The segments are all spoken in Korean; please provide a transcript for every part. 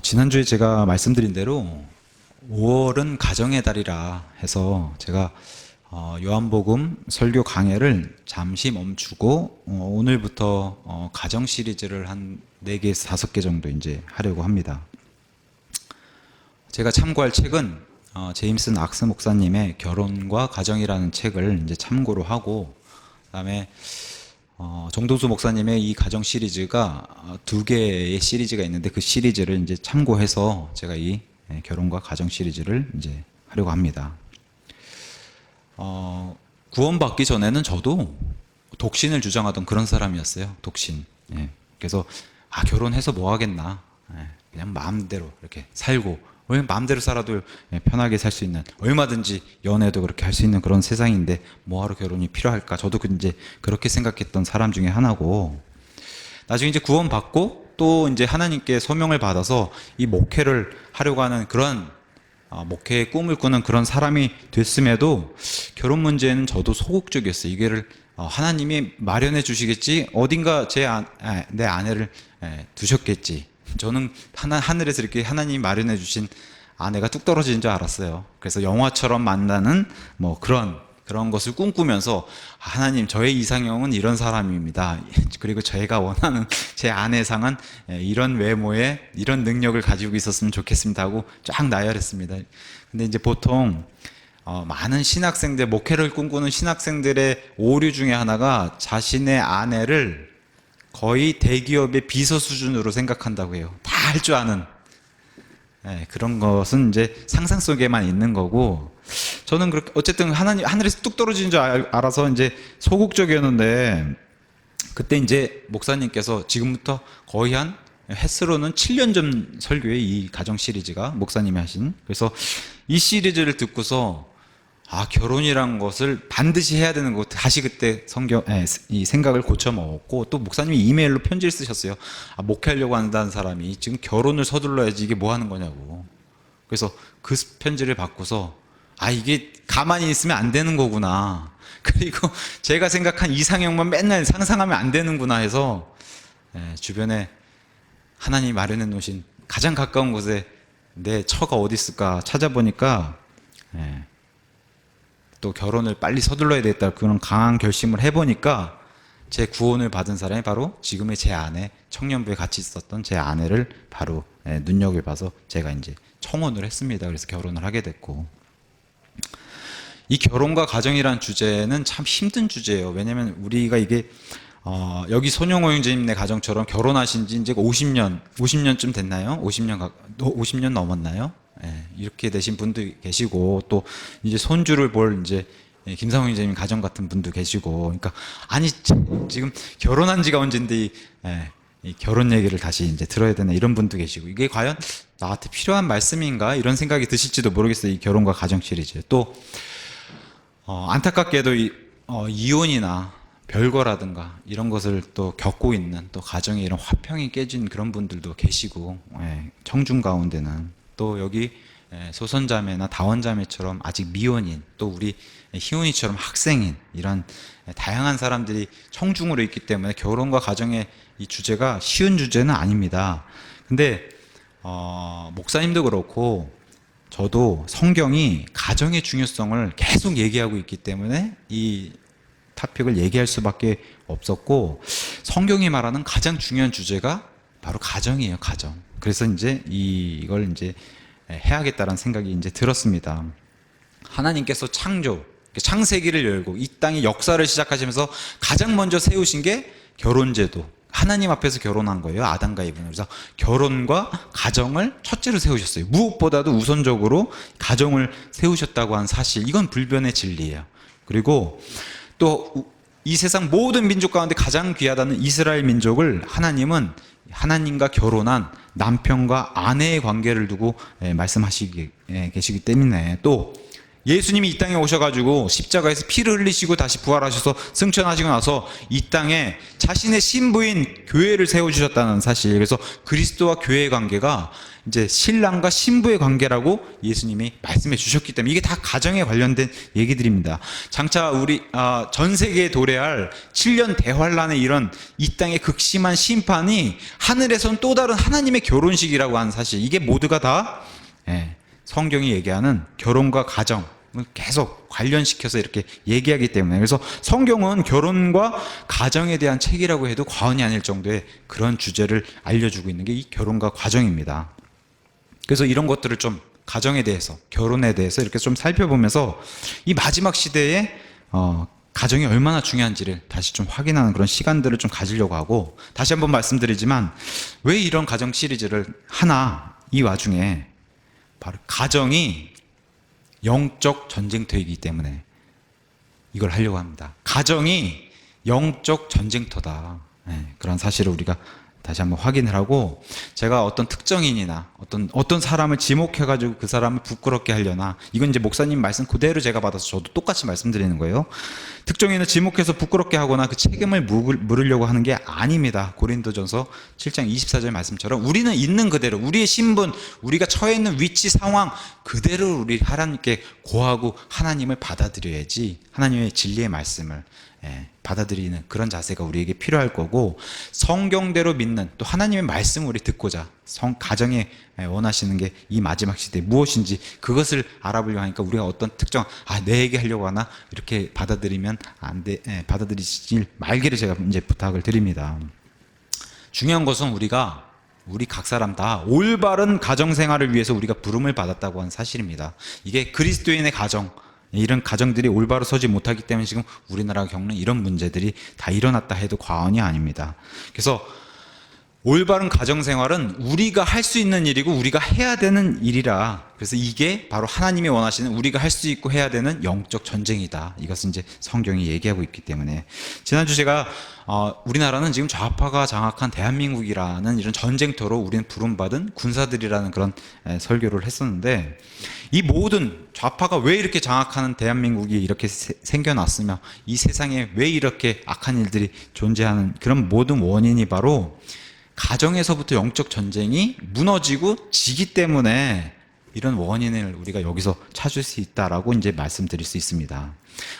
지난주에 제가 말씀드린 대로 5월은 가정의 달이라 해서 제가 요한복음 설교 강해를 잠시 멈추고 오늘부터 가정 시리즈를 한 4개에서 5개 정도 이제 하려고 합니다. 제가 참고할 책은 제임슨 악스 목사님의 결혼과 가정이라는 책을 이제 참고로 하고, 그다음에 정동수 목사님의 이 가정 시리즈가 2개의 시리즈가 있는데 그 시리즈를 이제 참고해서 제가 이 결혼과 가정 시리즈를 이제 하려고 합니다. 구원받기 전에는 저도 독신을 주장하던 그런 사람이었어요. 독신. 그래서 결혼해서 뭐 하겠나. 그냥 마음대로 이렇게 살고, 왜 마음대로 살아도 편하게 살 수 있는, 얼마든지 연애도 그렇게 할 수 있는 그런 세상인데 뭐하러 결혼이 필요할까. 저도 이제 그렇게 생각했던 사람 중에 하나고, 나중에 이제 구원받고 또 이제 하나님께 소명을 받아서 이 목회를 하려고 하는 그런 목회의 꿈을 꾸는 그런 사람이 됐음에도 결혼 문제에는 저도 소극적이었어요. 이게를 하나님이 마련해 주시겠지, 어딘가 내 아내를 두셨겠지. 저는 하늘에서 이렇게 하나님이 마련해 주신 아내가 뚝 떨어지는 줄 알았어요. 그래서 영화처럼 만나는 뭐 그런 것을 꿈꾸면서, 하나님, 저의 이상형은 이런 사람입니다. 그리고 제가 원하는 제 아내상은 이런 외모에 이런 능력을 가지고 있었으면 좋겠습니다 하고 쫙 나열했습니다. 근데 이제 보통 많은 신학생들, 목회를 꿈꾸는 신학생들의 오류 중에 하나가 자신의 아내를 거의 대기업의 비서 수준으로 생각한다고 해요. 다 할 줄 아는. 그런 것은 이제 상상 속에만 있는 거고, 저는 그렇게 어쨌든 하늘에서 뚝 떨어지는 줄 알아서 이제 소극적이었는데, 그때 이제 목사님께서 지금부터 거의 한 횟수로는 7년 전 설교에 이 가정 시리즈가 목사님이 하신, 그래서 이 시리즈를 듣고서 결혼이란 것을 반드시 해야 되는 거, 다시 그때 이 생각을 고쳐 먹었고, 또 목사님이 이메일로 편지를 쓰셨어요. 목회하려고 한다는 사람이 지금 결혼을 서둘러야지 이게 뭐 하는 거냐고. 그래서 그 편지를 받고서 이게 가만히 있으면 안 되는 거구나. 그리고 제가 생각한 이상형만 맨날 상상하면 안 되는구나 해서 주변에 하나님이 마련해 놓으신 가장 가까운 곳에 내 처가 어디 있을까 찾아보니까 또 결혼을 빨리 서둘러야 되겠다, 그런 강한 결심을 해보니까 제 구원을 받은 사람이 바로 지금의 제 아내, 청년부에 같이 있었던 제 아내를 바로 눈여겨봐서 제가 이제 청혼을 했습니다. 그래서 결혼을 하게 됐고, 이 결혼과 가정이라는 주제는 참 힘든 주제예요. 왜냐면 우리가 이게 여기 손용호 형제님네 가정처럼 결혼하신 지 이제 50년쯤 됐나요? 50년 넘었나요? 이렇게 되신 분도 계시고, 또 이제 손주를 볼 이제 김상훈 형제님 가정 같은 분도 계시고, 그러니까 지금 결혼한 지가 언젠데 이 결혼 얘기를 다시 이제 들어야 되나, 이런 분도 계시고, 이게 과연 나한테 필요한 말씀인가, 이런 생각이 드실지도 모르겠어요. 이 결혼과 가정 시리즈. 또 안타깝게도 이혼이나 별거라든가 이런 것을 또 겪고 있는, 또 가정에 이런 화평이 깨진 그런 분들도 계시고, 청중 가운데는 또 여기 소선자매나 다원자매처럼 아직 미혼인, 또 우리 희훈이처럼 학생인, 이런 다양한 사람들이 청중으로 있기 때문에 결혼과 가정의 이 주제가 쉬운 주제는 아닙니다. 근데 목사님도 그렇고 저도 성경이 가정의 중요성을 계속 얘기하고 있기 때문에 이 토픽을 얘기할 수밖에 없었고, 성경이 말하는 가장 중요한 주제가 바로 가정이에요. 가정. 그래서 이제 이걸 이제 해야겠다라는 생각이 이제 들었습니다. 하나님께서 창세기를 열고 이 땅의 역사를 시작하시면서 가장 먼저 세우신 게 결혼제도. 하나님 앞에서 결혼한 거예요. 아담과 이브는. 그래서 결혼과 가정을 첫째로 세우셨어요. 무엇보다도 우선적으로 가정을 세우셨다고 한 사실, 이건 불변의 진리예요. 그리고 또 이 세상 모든 민족 가운데 가장 귀하다는 이스라엘 민족을 하나님은 하나님과 결혼한 남편과 아내의 관계를 두고 말씀하시기 계시기 때문에, 또 예수님이 이 땅에 오셔가지고 십자가에서 피를 흘리시고 다시 부활하셔서 승천하시고 나서 이 땅에 자신의 신부인 교회를 세워주셨다는 사실. 그래서 그리스도와 교회의 관계가 이제 신랑과 신부의 관계라고 예수님이 말씀해 주셨기 때문에 이게 다 가정에 관련된 얘기들입니다. 장차 우리 전 세계에 도래할 7년 대환란의 이런 이 땅의 극심한 심판이 하늘에선 또 다른 하나님의 결혼식이라고 하는 사실. 이게 모두가 다 성경이 얘기하는 결혼과 가정을 계속 관련시켜서 이렇게 얘기하기 때문에, 그래서 성경은 결혼과 가정에 대한 책이라고 해도 과언이 아닐 정도의 그런 주제를 알려주고 있는 게 이 결혼과 가정입니다. 그래서 이런 것들을 좀 가정에 대해서, 결혼에 대해서 이렇게 좀 살펴보면서 이 마지막 시대에 가정이 얼마나 중요한지를 다시 좀 확인하는 그런 시간들을 좀 가지려고 하고, 다시 한번 말씀드리지만 왜 이런 가정 시리즈를 하나, 이 와중에 바로 가정이 영적 전쟁터이기 때문에 이걸 하려고 합니다. 가정이 영적 전쟁터다. 그런 사실을 우리가 다시 한번 확인을 하고, 제가 어떤 특정인이나 어떤 사람을 지목해가지고 그 사람을 부끄럽게 하려나, 이건 이제 목사님 말씀 그대로 제가 받아서 저도 똑같이 말씀드리는 거예요. 특정인을 지목해서 부끄럽게 하거나 그 책임을 물으려고 하는 게 아닙니다. 고린도전서 7장 24절 말씀처럼 우리는 있는 그대로, 우리의 신분, 우리가 처해 있는 위치, 상황 그대로 우리 하나님께 고하고 하나님을 받아들여야지, 하나님의 진리의 말씀을 받아들이는 그런 자세가 우리에게 필요할 거고, 성경대로 믿는 또 하나님의 말씀을 우리 듣고자 가정에 원하시는 게 이 마지막 시대에 무엇인지 그것을 알아보려고 하니까, 우리가 어떤 특정 내 얘기 하려고 하나 이렇게 받아들이면 안 돼, 받아들이지 말기를 제가 이제 부탁을 드립니다. 중요한 것은 우리 각 사람 다 올바른 가정 생활을 위해서 우리가 부름을 받았다고 하는 사실입니다. 이게 그리스도인의 가정, 이런 가정들이 올바로 서지 못하기 때문에 지금 우리나라가 겪는 이런 문제들이 다 일어났다 해도 과언이 아닙니다. 그래서 올바른 가정생활은 우리가 할 수 있는 일이고 우리가 해야 되는 일이라, 그래서 이게 바로 하나님이 원하시는 우리가 할 수 있고 해야 되는 영적 전쟁이다. 이것은 이제 성경이 얘기하고 있기 때문에, 지난주 제가 우리나라는 지금 좌파가 장악한 대한민국이라는 이런 전쟁터로 우리는 부름받은 군사들이라는 그런 설교를 했었는데, 이 모든 좌파가 왜 이렇게 장악하는 대한민국이 이렇게 생겨났으며 이 세상에 왜 이렇게 악한 일들이 존재하는 그런 모든 원인이 바로 가정에서부터 영적 전쟁이 무너지고 지기 때문에 이런 원인을 우리가 여기서 찾을 수 있다라고 이제 말씀드릴 수 있습니다.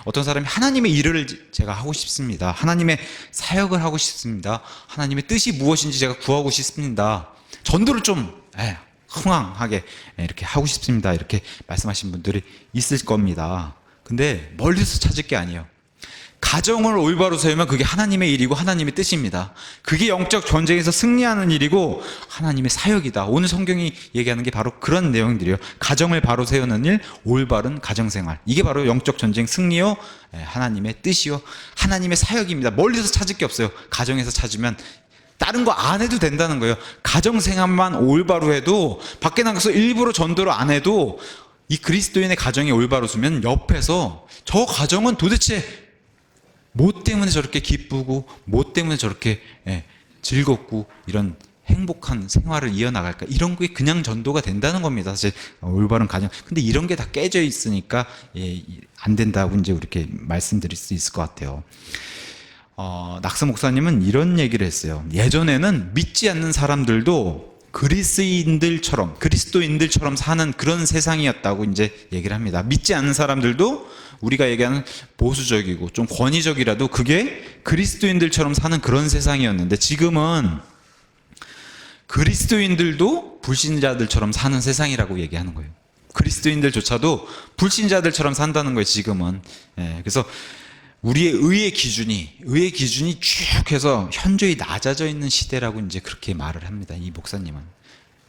어떤 사람이 하나님의 일을 제가 하고 싶습니다. 하나님의 사역을 하고 싶습니다. 하나님의 뜻이 무엇인지 제가 구하고 싶습니다. 전도를 좀 흥황하게 이렇게 하고 싶습니다. 이렇게 말씀하신 분들이 있을 겁니다. 근데 멀리서 찾을 게 아니에요. 가정을 올바로 세우면 그게 하나님의 일이고 하나님의 뜻입니다. 그게 영적 전쟁에서 승리하는 일이고 하나님의 사역이다. 오늘 성경이 얘기하는 게 바로 그런 내용들이에요. 가정을 바로 세우는 일, 올바른 가정생활. 이게 바로 영적 전쟁 승리요, 하나님의 뜻이요, 하나님의 사역입니다. 멀리서 찾을 게 없어요. 가정에서 찾으면 다른 거 안 해도 된다는 거예요. 가정생활만 올바로 해도, 밖에 나가서 일부러 전도를 안 해도 이 그리스도인의 가정이 올바로 서면 옆에서 저 가정은 도대체 뭐 때문에 저렇게 기쁘고 뭐 때문에 저렇게 즐겁고 이런 행복한 생활을 이어나갈까, 이런 게 그냥 전도가 된다는 겁니다. 사실 올바른 가정. 근데 이런 게 다 깨져 있으니까 안 된다고 이제 이렇게 말씀드릴 수 있을 것 같아요. 낙스 목사님은 이런 얘기를 했어요. 예전에는 믿지 않는 사람들도 그리스도인들처럼 사는 그런 세상이었다고 이제 얘기를 합니다. 믿지 않는 사람들도 우리가 얘기하는 보수적이고 좀 권위적이라도 그게 그리스도인들처럼 사는 그런 세상이었는데, 지금은 그리스도인들도 불신자들처럼 사는 세상이라고 얘기하는 거예요. 그리스도인들조차도 불신자들처럼 산다는 거예요, 지금은. 그래서 우리의 의의 기준이 쭉 해서 현저히 낮아져 있는 시대라고 이제 그렇게 말을 합니다, 이 목사님은.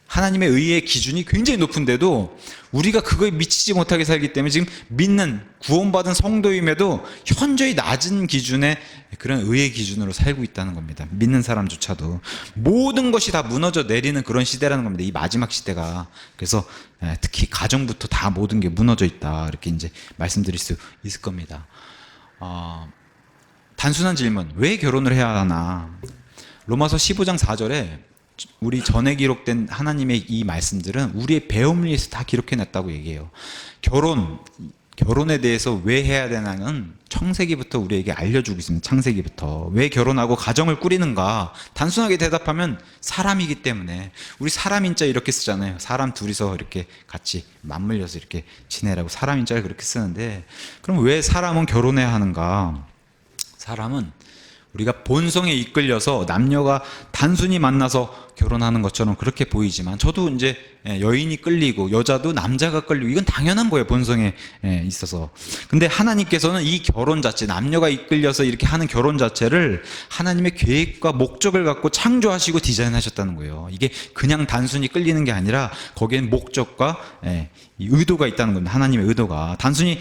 하나님의 의의 기준이 굉장히 높은데도 우리가 그거에 미치지 못하게 살기 때문에 지금 믿는 구원받은 성도임에도 현저히 낮은 기준의 그런 의의 기준으로 살고 있다는 겁니다. 믿는 사람조차도 모든 것이 다 무너져 내리는 그런 시대라는 겁니다, 이 마지막 시대가. 그래서 특히 가정부터 다 모든 게 무너져 있다, 이렇게 이제 말씀드릴 수 있을 겁니다. 단순한 질문, 왜 결혼을 해야 하나? 로마서 15장 4절에 우리 전에 기록된 하나님의 이 말씀들은 우리의 배움을 위해서 다 기록해놨다고 얘기해요. 결혼에 대해서 왜 해야 되나는 창세기부터 우리에게 알려주고 있습니다. 창세기부터. 왜 결혼하고 가정을 꾸리는가? 단순하게 대답하면 사람이기 때문에. 우리 사람인자 이렇게 쓰잖아요. 사람 둘이서 이렇게 같이 맞물려서 이렇게 지내라고 사람인자를 그렇게 쓰는데, 그럼 왜 사람은 결혼해야 하는가? 사람은 우리가 본성에 이끌려서 남녀가 단순히 만나서 결혼하는 것처럼 그렇게 보이지만, 저도 이제 여인이 끌리고 여자도 남자가 끌리고 이건 당연한 거예요, 본성에 있어서. 근데 하나님께서는 이 결혼 자체, 남녀가 이끌려서 이렇게 하는 결혼 자체를 하나님의 계획과 목적을 갖고 창조하시고 디자인하셨다는 거예요. 이게 그냥 단순히 끌리는 게 아니라 거기엔 목적과 의도가 있다는 겁니다. 하나님의 의도가. 단순히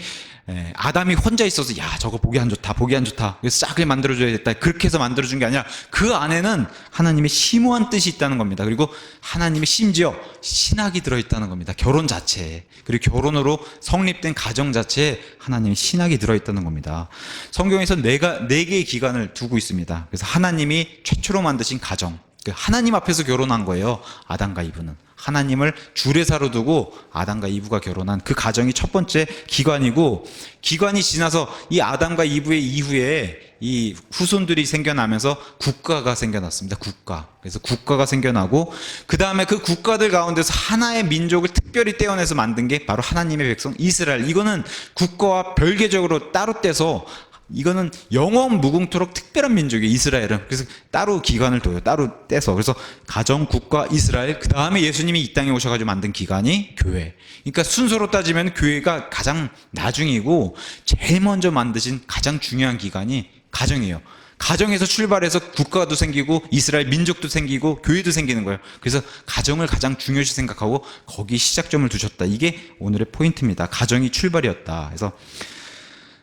아담이 혼자 있어서 야 저거 보기 안 좋다 보기 안 좋다 그래서 싹을 만들어줘야겠다 그렇게 해서 만들어준 게 아니라 그 안에는 하나님의 심오한 뜻이 있다는 겁니다. 그리고 하나님의 심지어 신학이 들어있다는 겁니다. 결혼 자체에. 그리고 결혼으로 성립된 가정 자체에 하나님의 신학이 들어있다는 겁니다. 성경에서 네 개의 기관을 두고 있습니다. 그래서 하나님이 최초로 만드신 가정, 하나님 앞에서 결혼한 거예요. 아담과 이브는 하나님을 주례사로 두고 아담과 이브가 결혼한 그 가정이 첫 번째 기관이고, 기관이 지나서 이 아담과 이브의 이후에 이 후손들이 생겨나면서 국가가 생겨났습니다. 국가. 그래서 국가가 생겨나고 그 다음에 그 국가들 가운데서 하나의 민족을 특별히 떼어내서 만든 게 바로 하나님의 백성 이스라엘. 이거는 국가와 별개적으로 따로 떼서 이거는 영원 무궁토록 특별한 민족이에요, 이스라엘은. 그래서 따로 기관을 둬요. 따로 떼서. 그래서 가정, 국가, 이스라엘, 그 다음에 예수님이 이 땅에 오셔가지고 만든 기관이 교회. 그러니까 순서로 따지면 교회가 가장 나중이고 제일 먼저 만드신 가장 중요한 기관이 가정이에요. 가정에서 출발해서 국가도 생기고 이스라엘 민족도 생기고 교회도 생기는 거예요. 그래서 가정을 가장 중요시 생각하고 거기 시작점을 두셨다. 이게 오늘의 포인트입니다. 가정이 출발이었다. 그래서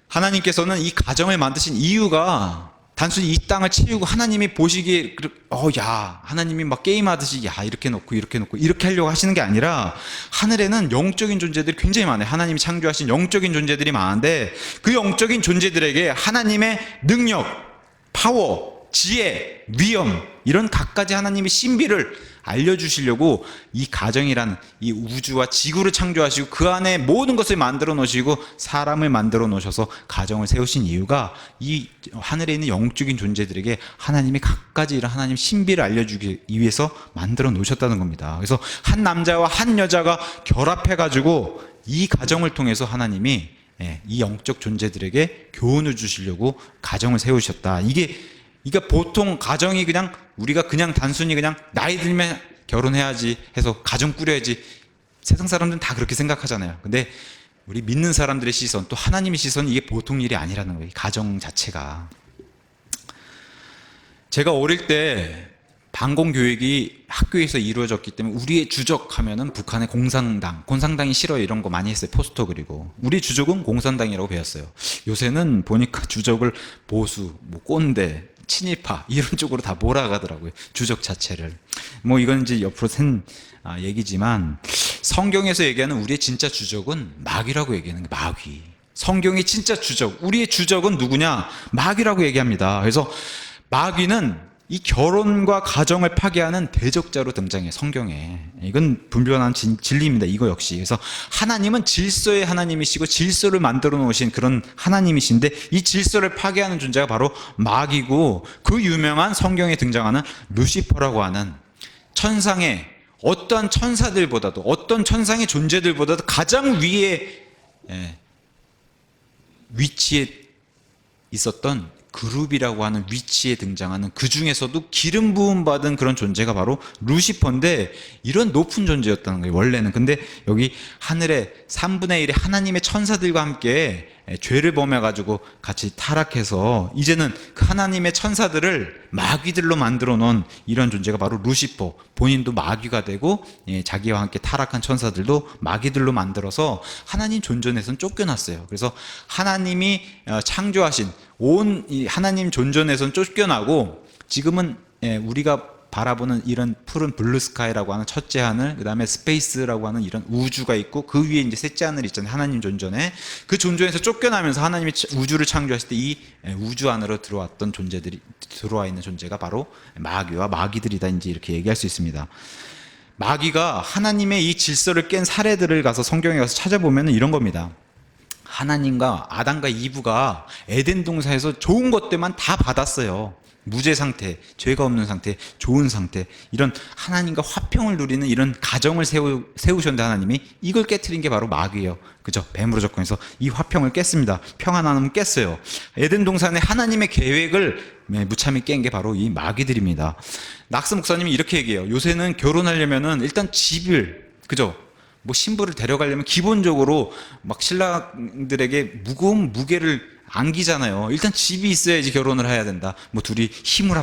하나님께서는 이 가정을 만드신 이유가 단순히 이 땅을 채우고 하나님이 보시기에 하나님이 막 게임하듯이 이렇게 놓고 이렇게 하려고 하시는 게 아니라, 하늘에는 영적인 존재들이 굉장히 많아요. 하나님이 창조하신 영적인 존재들이 많은데 그 영적인 존재들에게 하나님의 능력, 파워, 지혜, 위엄, 이런 갖가지 하나님의 신비를 알려주시려고 이 가정이라는 이 우주와 지구를 창조하시고 그 안에 모든 것을 만들어 놓으시고 사람을 만들어 놓으셔서 가정을 세우신 이유가 이 하늘에 있는 영적인 존재들에게 하나님의 갖가지 이런 하나님 신비를 알려주기 위해서 만들어 놓으셨다는 겁니다. 그래서 한 남자와 한 여자가 결합해가지고 이 가정을 통해서 하나님이 이 영적 존재들에게 교훈을 주시려고 가정을 세우셨다. 이게 보통 가정이 그냥 우리가 그냥 단순히 그냥 나이 들면 결혼해야지 해서 가정 꾸려야지, 세상 사람들은 다 그렇게 생각하잖아요. 근데 우리 믿는 사람들의 시선, 또 하나님의 시선은 이게 보통 일이 아니라는 거예요. 가정 자체가. 제가 어릴 때 반공 교육이 학교에서 이루어졌기 때문에 우리의 주적 하면은 북한의 공산당이 싫어 이런 거 많이 했어요. 포스터 그리고 우리 주적은 공산당이라고 배웠어요. 요새는 보니까 주적을 보수, 꼰대, 친일파 이런 쪽으로 다 몰아가더라고요. 주적 자체를. 이건 이제 옆으로 센 얘기지만, 성경에서 얘기하는 우리의 진짜 주적은 마귀라고 얘기하는 거예요. 마귀. 성경의 진짜 주적, 우리의 주적은 누구냐? 마귀라고 얘기합니다. 그래서 마귀는 이 결혼과 가정을 파괴하는 대적자로 등장해요, 성경에. 이건 분별한 진리입니다, 이거 역시. 그래서 하나님은 질서의 하나님이시고 질서를 만들어 놓으신 그런 하나님이신데, 이 질서를 파괴하는 존재가 바로 마귀고, 그 유명한 성경에 등장하는 루시퍼라고 하는 천상의 어떠한 천사들보다도, 어떤 천상의 존재들보다도 가장 위에 위치에 있었던 그룹이라고 하는 위치에 등장하는, 그 중에서도 기름 부음 받은 그런 존재가 바로 루시퍼인데, 이런 높은 존재였다는 거예요, 원래는. 근데 여기 하늘의 3분의 1의 하나님의 천사들과 함께 죄를 범해가지고 같이 타락해서 이제는 그 하나님의 천사들을 마귀들로 만들어 놓은 이런 존재가 바로 루시퍼. 본인도 마귀가 되고 자기와 함께 타락한 천사들도 마귀들로 만들어서 하나님 존전에서는 쫓겨났어요. 그래서 하나님이 창조하신 온 이 하나님 존전에서는 쫓겨나고, 지금은 우리가 바라보는 이런 푸른 블루스카이라고 하는 첫째 하늘, 그 다음에 스페이스라고 하는 이런 우주가 있고, 그 위에 이제 셋째 하늘 있잖아요. 하나님 존전에. 그 존전에서 쫓겨나면서 하나님이 우주를 창조하실 때 이 우주 안으로 들어왔던 존재들이, 들어와 있는 존재가 바로 마귀와 마귀들이다, 이제 이렇게 얘기할 수 있습니다. 마귀가 하나님의 이 질서를 깬 사례들을 가서 성경에 가서 찾아보면 이런 겁니다. 하나님과 아담과 이브가 에덴 동산에서 좋은 것들만 다 받았어요. 무죄 상태, 죄가 없는 상태, 좋은 상태, 이런 하나님과 화평을 누리는 이런 가정을 세우셨는데 하나님이 이걸 깨트린 게 바로 마귀예요. 그죠? 뱀으로 접근해서 이 화평을 깼습니다. 평안함을 깼어요. 에덴 동산에 하나님의 계획을 무참히 깬 게 바로 이 마귀들입니다. 낙스 목사님이 이렇게 얘기해요. 요새는 결혼하려면은 일단 집을, 그죠? 뭐 신부를 데려가려면 기본적으로 막 신랑들에게 무거운 무게를 안기잖아요. 일단 집이 있어야지 결혼을 해야 된다. 뭐 둘이 힘을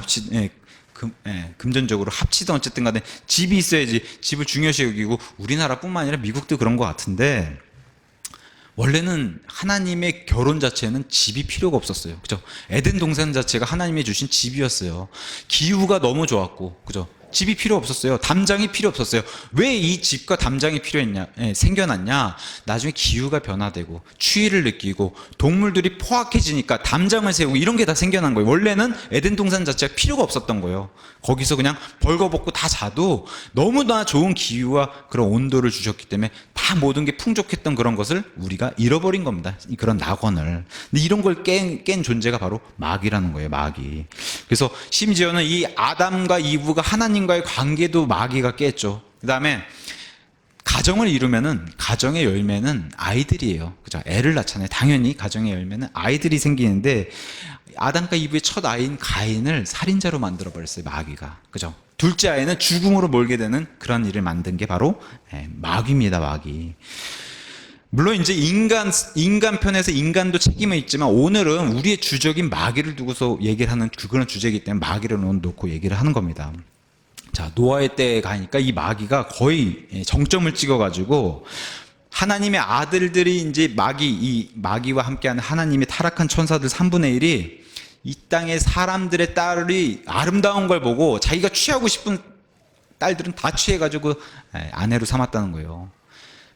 금전적으로 합치든 어쨌든 간에 집이 있어야지 집을 중요시 여기고, 우리나라뿐만 아니라 미국도 그런 것 같은데, 원래는 하나님의 결혼 자체는 집이 필요가 없었어요. 그죠? 에덴 동산 자체가 하나님이 주신 집이었어요. 기후가 너무 좋았고, 그죠? 집이 필요 없었어요. 담장이 필요 없었어요. 왜 이 집과 담장이 생겨났냐? 나중에 기후가 변화되고 추위를 느끼고 동물들이 포악해지니까 담장을 세우고 이런 게 다 생겨난 거예요. 원래는 에덴 동산 자체가 필요가 없었던 거예요. 거기서 그냥 벌거벗고 다 자도 너무나 좋은 기후와 그런 온도를 주셨기 때문에 다 모든 게 풍족했던 그런 것을 우리가 잃어버린 겁니다. 그런 낙원을. 근데 이런 걸 깬 존재가 바로 마귀라는 거예요. 마귀. 그래서 심지어는 이 아담과 이브가 하나님과의 관계도 마귀가 깼죠. 그 다음에 가정을 이루면은, 가정의 열매는 아이들이에요. 그죠? 애를 낳잖아요. 당연히 가정의 열매는 아이들이 생기는데, 아담과 이브의 첫 아이인 가인을 살인자로 만들어 버렸어요. 마귀가. 그죠? 둘째 아이는 죽음으로 몰게 되는 그런 일을 만든 게 바로 마귀입니다. 마귀. 물론 이제 인간 편에서 인간도 책임은 있지만, 오늘은 우리의 주적인 마귀를 두고서 얘기를 하는 그런 주제이기 때문에 마귀를 놓고 얘기를 하는 겁니다. 자, 노아의 때에 가니까 이 마귀가 거의 정점을 찍어가지고, 하나님의 아들들이 이제 이 마귀와 함께하는 하나님의 타락한 천사들 3분의 1이 이 땅의 사람들의 딸이 아름다운 걸 보고 자기가 취하고 싶은 딸들은 다 취해가지고 아내로 삼았다는 거예요.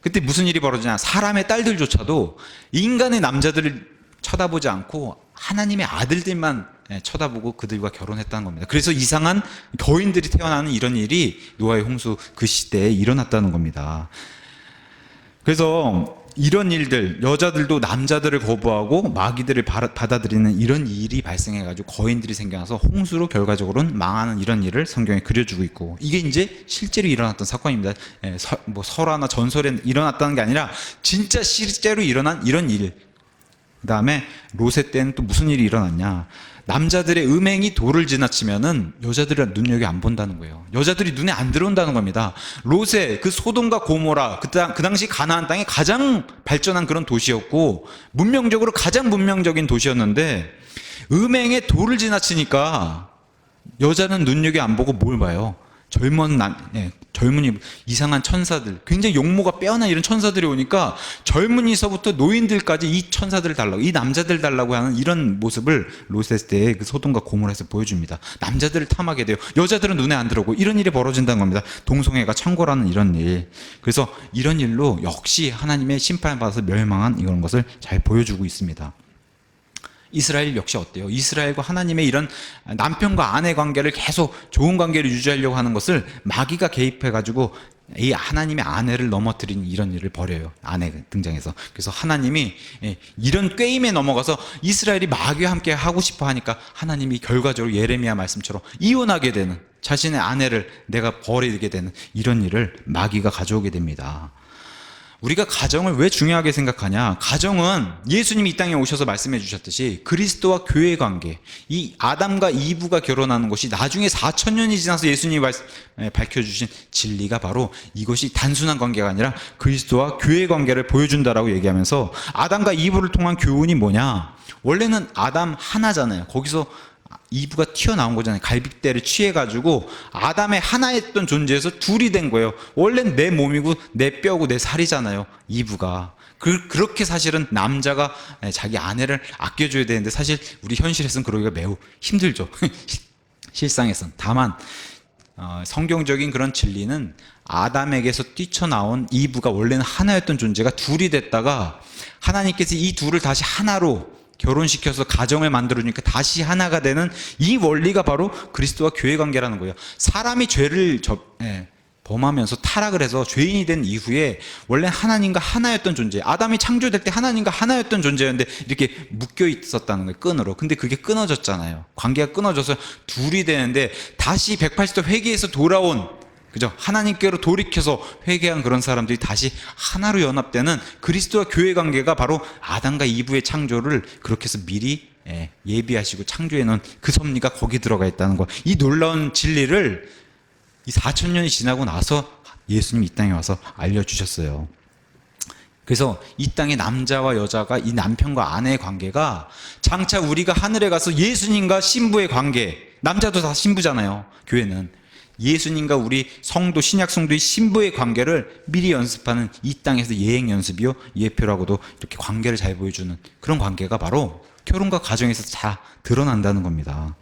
그때 무슨 일이 벌어지냐? 사람의 딸들조차도 인간의 남자들을 쳐다보지 않고 하나님의 아들들만 쳐다보고 그들과 결혼했다는 겁니다. 그래서 이상한 거인들이 태어나는 이런 일이 노아의 홍수 그 시대에 일어났다는 겁니다. 그래서 이런 일들, 여자들도 남자들을 거부하고 마귀들을 받아들이는 이런 일이 발생해가지고 거인들이 생겨나서 홍수로 결과적으로는 망하는 이런 일을 성경에 그려주고 있고, 이게 이제 실제로 일어났던 사건입니다. 뭐 설화나 전설에 일어났다는 게 아니라 진짜 실제로 일어난 이런 일. 그 다음에 롯의 때는 또 무슨 일이 일어났냐? 남자들의 음행이 도를 지나치면은 여자들은 눈여겨 안 본다는 거예요. 여자들이 눈에 안 들어온다는 겁니다. 롯의 그 소돔과 고모라, 그 당시 가나안 땅이 가장 발전한 그런 도시였고, 문명적으로 가장 문명적인 도시였는데, 음행의 도를 지나치니까 여자는 눈여겨 안 보고 뭘 봐요? 젊은이, 이상한 천사들, 굉장히 용모가 빼어난 이런 천사들이 오니까 젊은이서부터 노인들까지 이 천사들을 달라고, 이 남자들 달라고 하는 이런 모습을 롯의 때의 그 소돔과 고모라에서 보여줍니다. 남자들을 탐하게 돼요. 여자들은 눈에 안 들어오고 이런 일이 벌어진다는 겁니다. 동성애가 창궐하는 이런 일. 그래서 이런 일로 역시 하나님의 심판을 받아서 멸망한 이런 것을 잘 보여주고 있습니다. 이스라엘 역시 어때요? 이스라엘과 하나님의 이런 남편과 아내 관계를 계속 좋은 관계를 유지하려고 하는 것을 마귀가 개입해가지고 이 하나님의 아내를 넘어뜨리는 이런 일을 벌여요. 아내가 등장해서. 그래서 하나님이 이런 꾀임에 넘어가서 이스라엘이 마귀와 함께 하고 싶어 하니까 하나님이 결과적으로 예레미야 말씀처럼 이혼하게 되는, 자신의 아내를 내가 버리게 되는 이런 일을 마귀가 가져오게 됩니다. 우리가 가정을 왜 중요하게 생각하냐? 가정은 예수님이 이 땅에 오셔서 말씀해 주셨듯이 그리스도와 교회의 관계, 이 아담과 이브가 결혼하는 것이 나중에 4,000년이 지나서 예수님이 밝혀주신 진리가 바로 이것이 단순한 관계가 아니라 그리스도와 교회의 관계를 보여준다라고 얘기하면서, 아담과 이브를 통한 교훈이 뭐냐? 원래는 아담 하나잖아요. 거기서 이브가 튀어나온 거잖아요. 갈빗대를 취해가지고 아담의 하나였던 존재에서 둘이 된 거예요. 원래는 내 몸이고 내 뼈고 내 살이잖아요. 이브가. 그렇게 사실은 남자가 자기 아내를 아껴줘야 되는데, 사실 우리 현실에서는 그러기가 매우 힘들죠. 실상에서는. 다만 성경적인 그런 진리는 아담에게서 뛰쳐나온 이브가 원래는 하나였던 존재가 둘이 됐다가 하나님께서 이 둘을 다시 하나로 결혼시켜서 가정을 만들어주니까 다시 하나가 되는 이 원리가 바로 그리스도와 교회 관계라는 거예요. 사람이 죄를 범하면서 타락을 해서 죄인이 된 이후에 원래 하나님과 하나였던 존재, 아담이 창조될 때 하나님과 하나였던 존재였는데 이렇게 묶여 있었다는 거예요, 끈으로. 근데 그게 끊어졌잖아요. 관계가 끊어져서 둘이 되는데 다시 180도 회개해서 돌아온, 그죠? 하나님께로 돌이켜서 회개한 그런 사람들이 다시 하나로 연합되는 그리스도와 교회 관계가 바로 아담과 이브의 창조를 그렇게 해서 미리 예비하시고 창조해 놓은 그 섭리가 거기 들어가 있다는 거. 이 놀라운 진리를 이 4,000년이 지나고 나서 예수님이 이 땅에 와서 알려주셨어요. 그래서 이 땅의 남자와 여자가, 이 남편과 아내의 관계가 장차 우리가 하늘에 가서 예수님과 신부의 관계, 남자도 다 신부잖아요, 교회는. 예수님과 우리 성도, 신약 성도의 신부의 관계를 미리 연습하는, 이 땅에서 예행 연습이요, 예표라고도 이렇게 관계를 잘 보여주는 그런 관계가 바로 결혼과 가정에서 다 드러난다는 겁니다.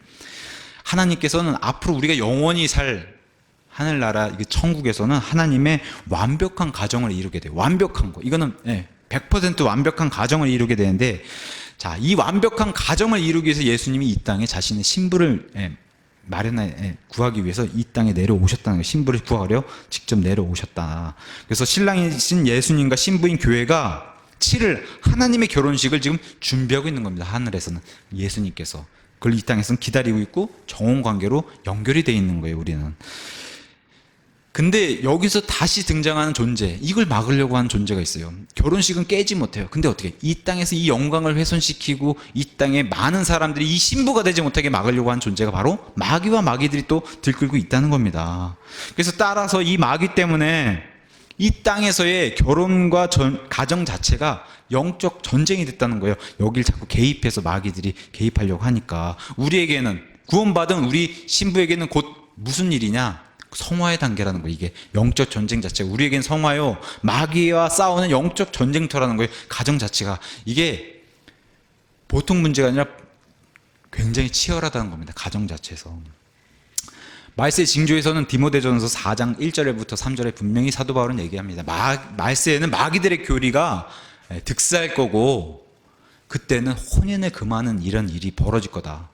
하나님께서는 앞으로 우리가 영원히 살 하늘나라, 천국에서는 하나님의 완벽한 가정을 이루게 돼요. 완벽한 거. 이거는 100% 완벽한 가정을 이루게 되는데, 자, 이 완벽한 가정을 이루기 위해서 예수님이 이 땅에 자신의 신부를 구하기 위해서 이 땅에 내려오셨다는 거예요. 신부를 구하려 직접 내려오셨다. 그래서 신랑이신 예수님과 신부인 교회가 치를 하나님의 결혼식을 지금 준비하고 있는 겁니다. 하늘에서는 예수님께서 그걸 이 땅에서는 기다리고 있고 정혼 관계로 연결이 되어 있는 거예요, 우리는. 근데 여기서 다시 등장하는 존재, 이걸 막으려고 하는 존재가 있어요. 결혼식은 깨지 못해요. 근데 어떻게? 이 땅에서 이 영광을 훼손시키고 이 땅에 많은 사람들이 이 신부가 되지 못하게 막으려고 하는 존재가 바로 마귀와 마귀들이 또 들끓고 있다는 겁니다. 그래서 따라서 이 마귀 때문에 이 땅에서의 결혼과 가정 자체가 영적 전쟁이 됐다는 거예요. 여길 자꾸 개입해서 마귀들이 개입하려고 하니까. 우리에게는, 구원받은 우리 신부에게는 곧 무슨 일이냐? 성화의 단계라는 거예요. 이게 영적 전쟁 자체가 우리에겐 성화요, 마귀와 싸우는 영적 전쟁터라는 거예요. 가정 자체가 이게 보통 문제가 아니라 굉장히 치열하다는 겁니다. 가정 자체에서. 말세 징조에서는 디모데전서 4장 1절부터 3절에 분명히 사도 바울은 얘기합니다. 말세에는 마귀들의 교리가 득세할 거고, 그때는 혼인을 금하는 이런 일이 벌어질 거다.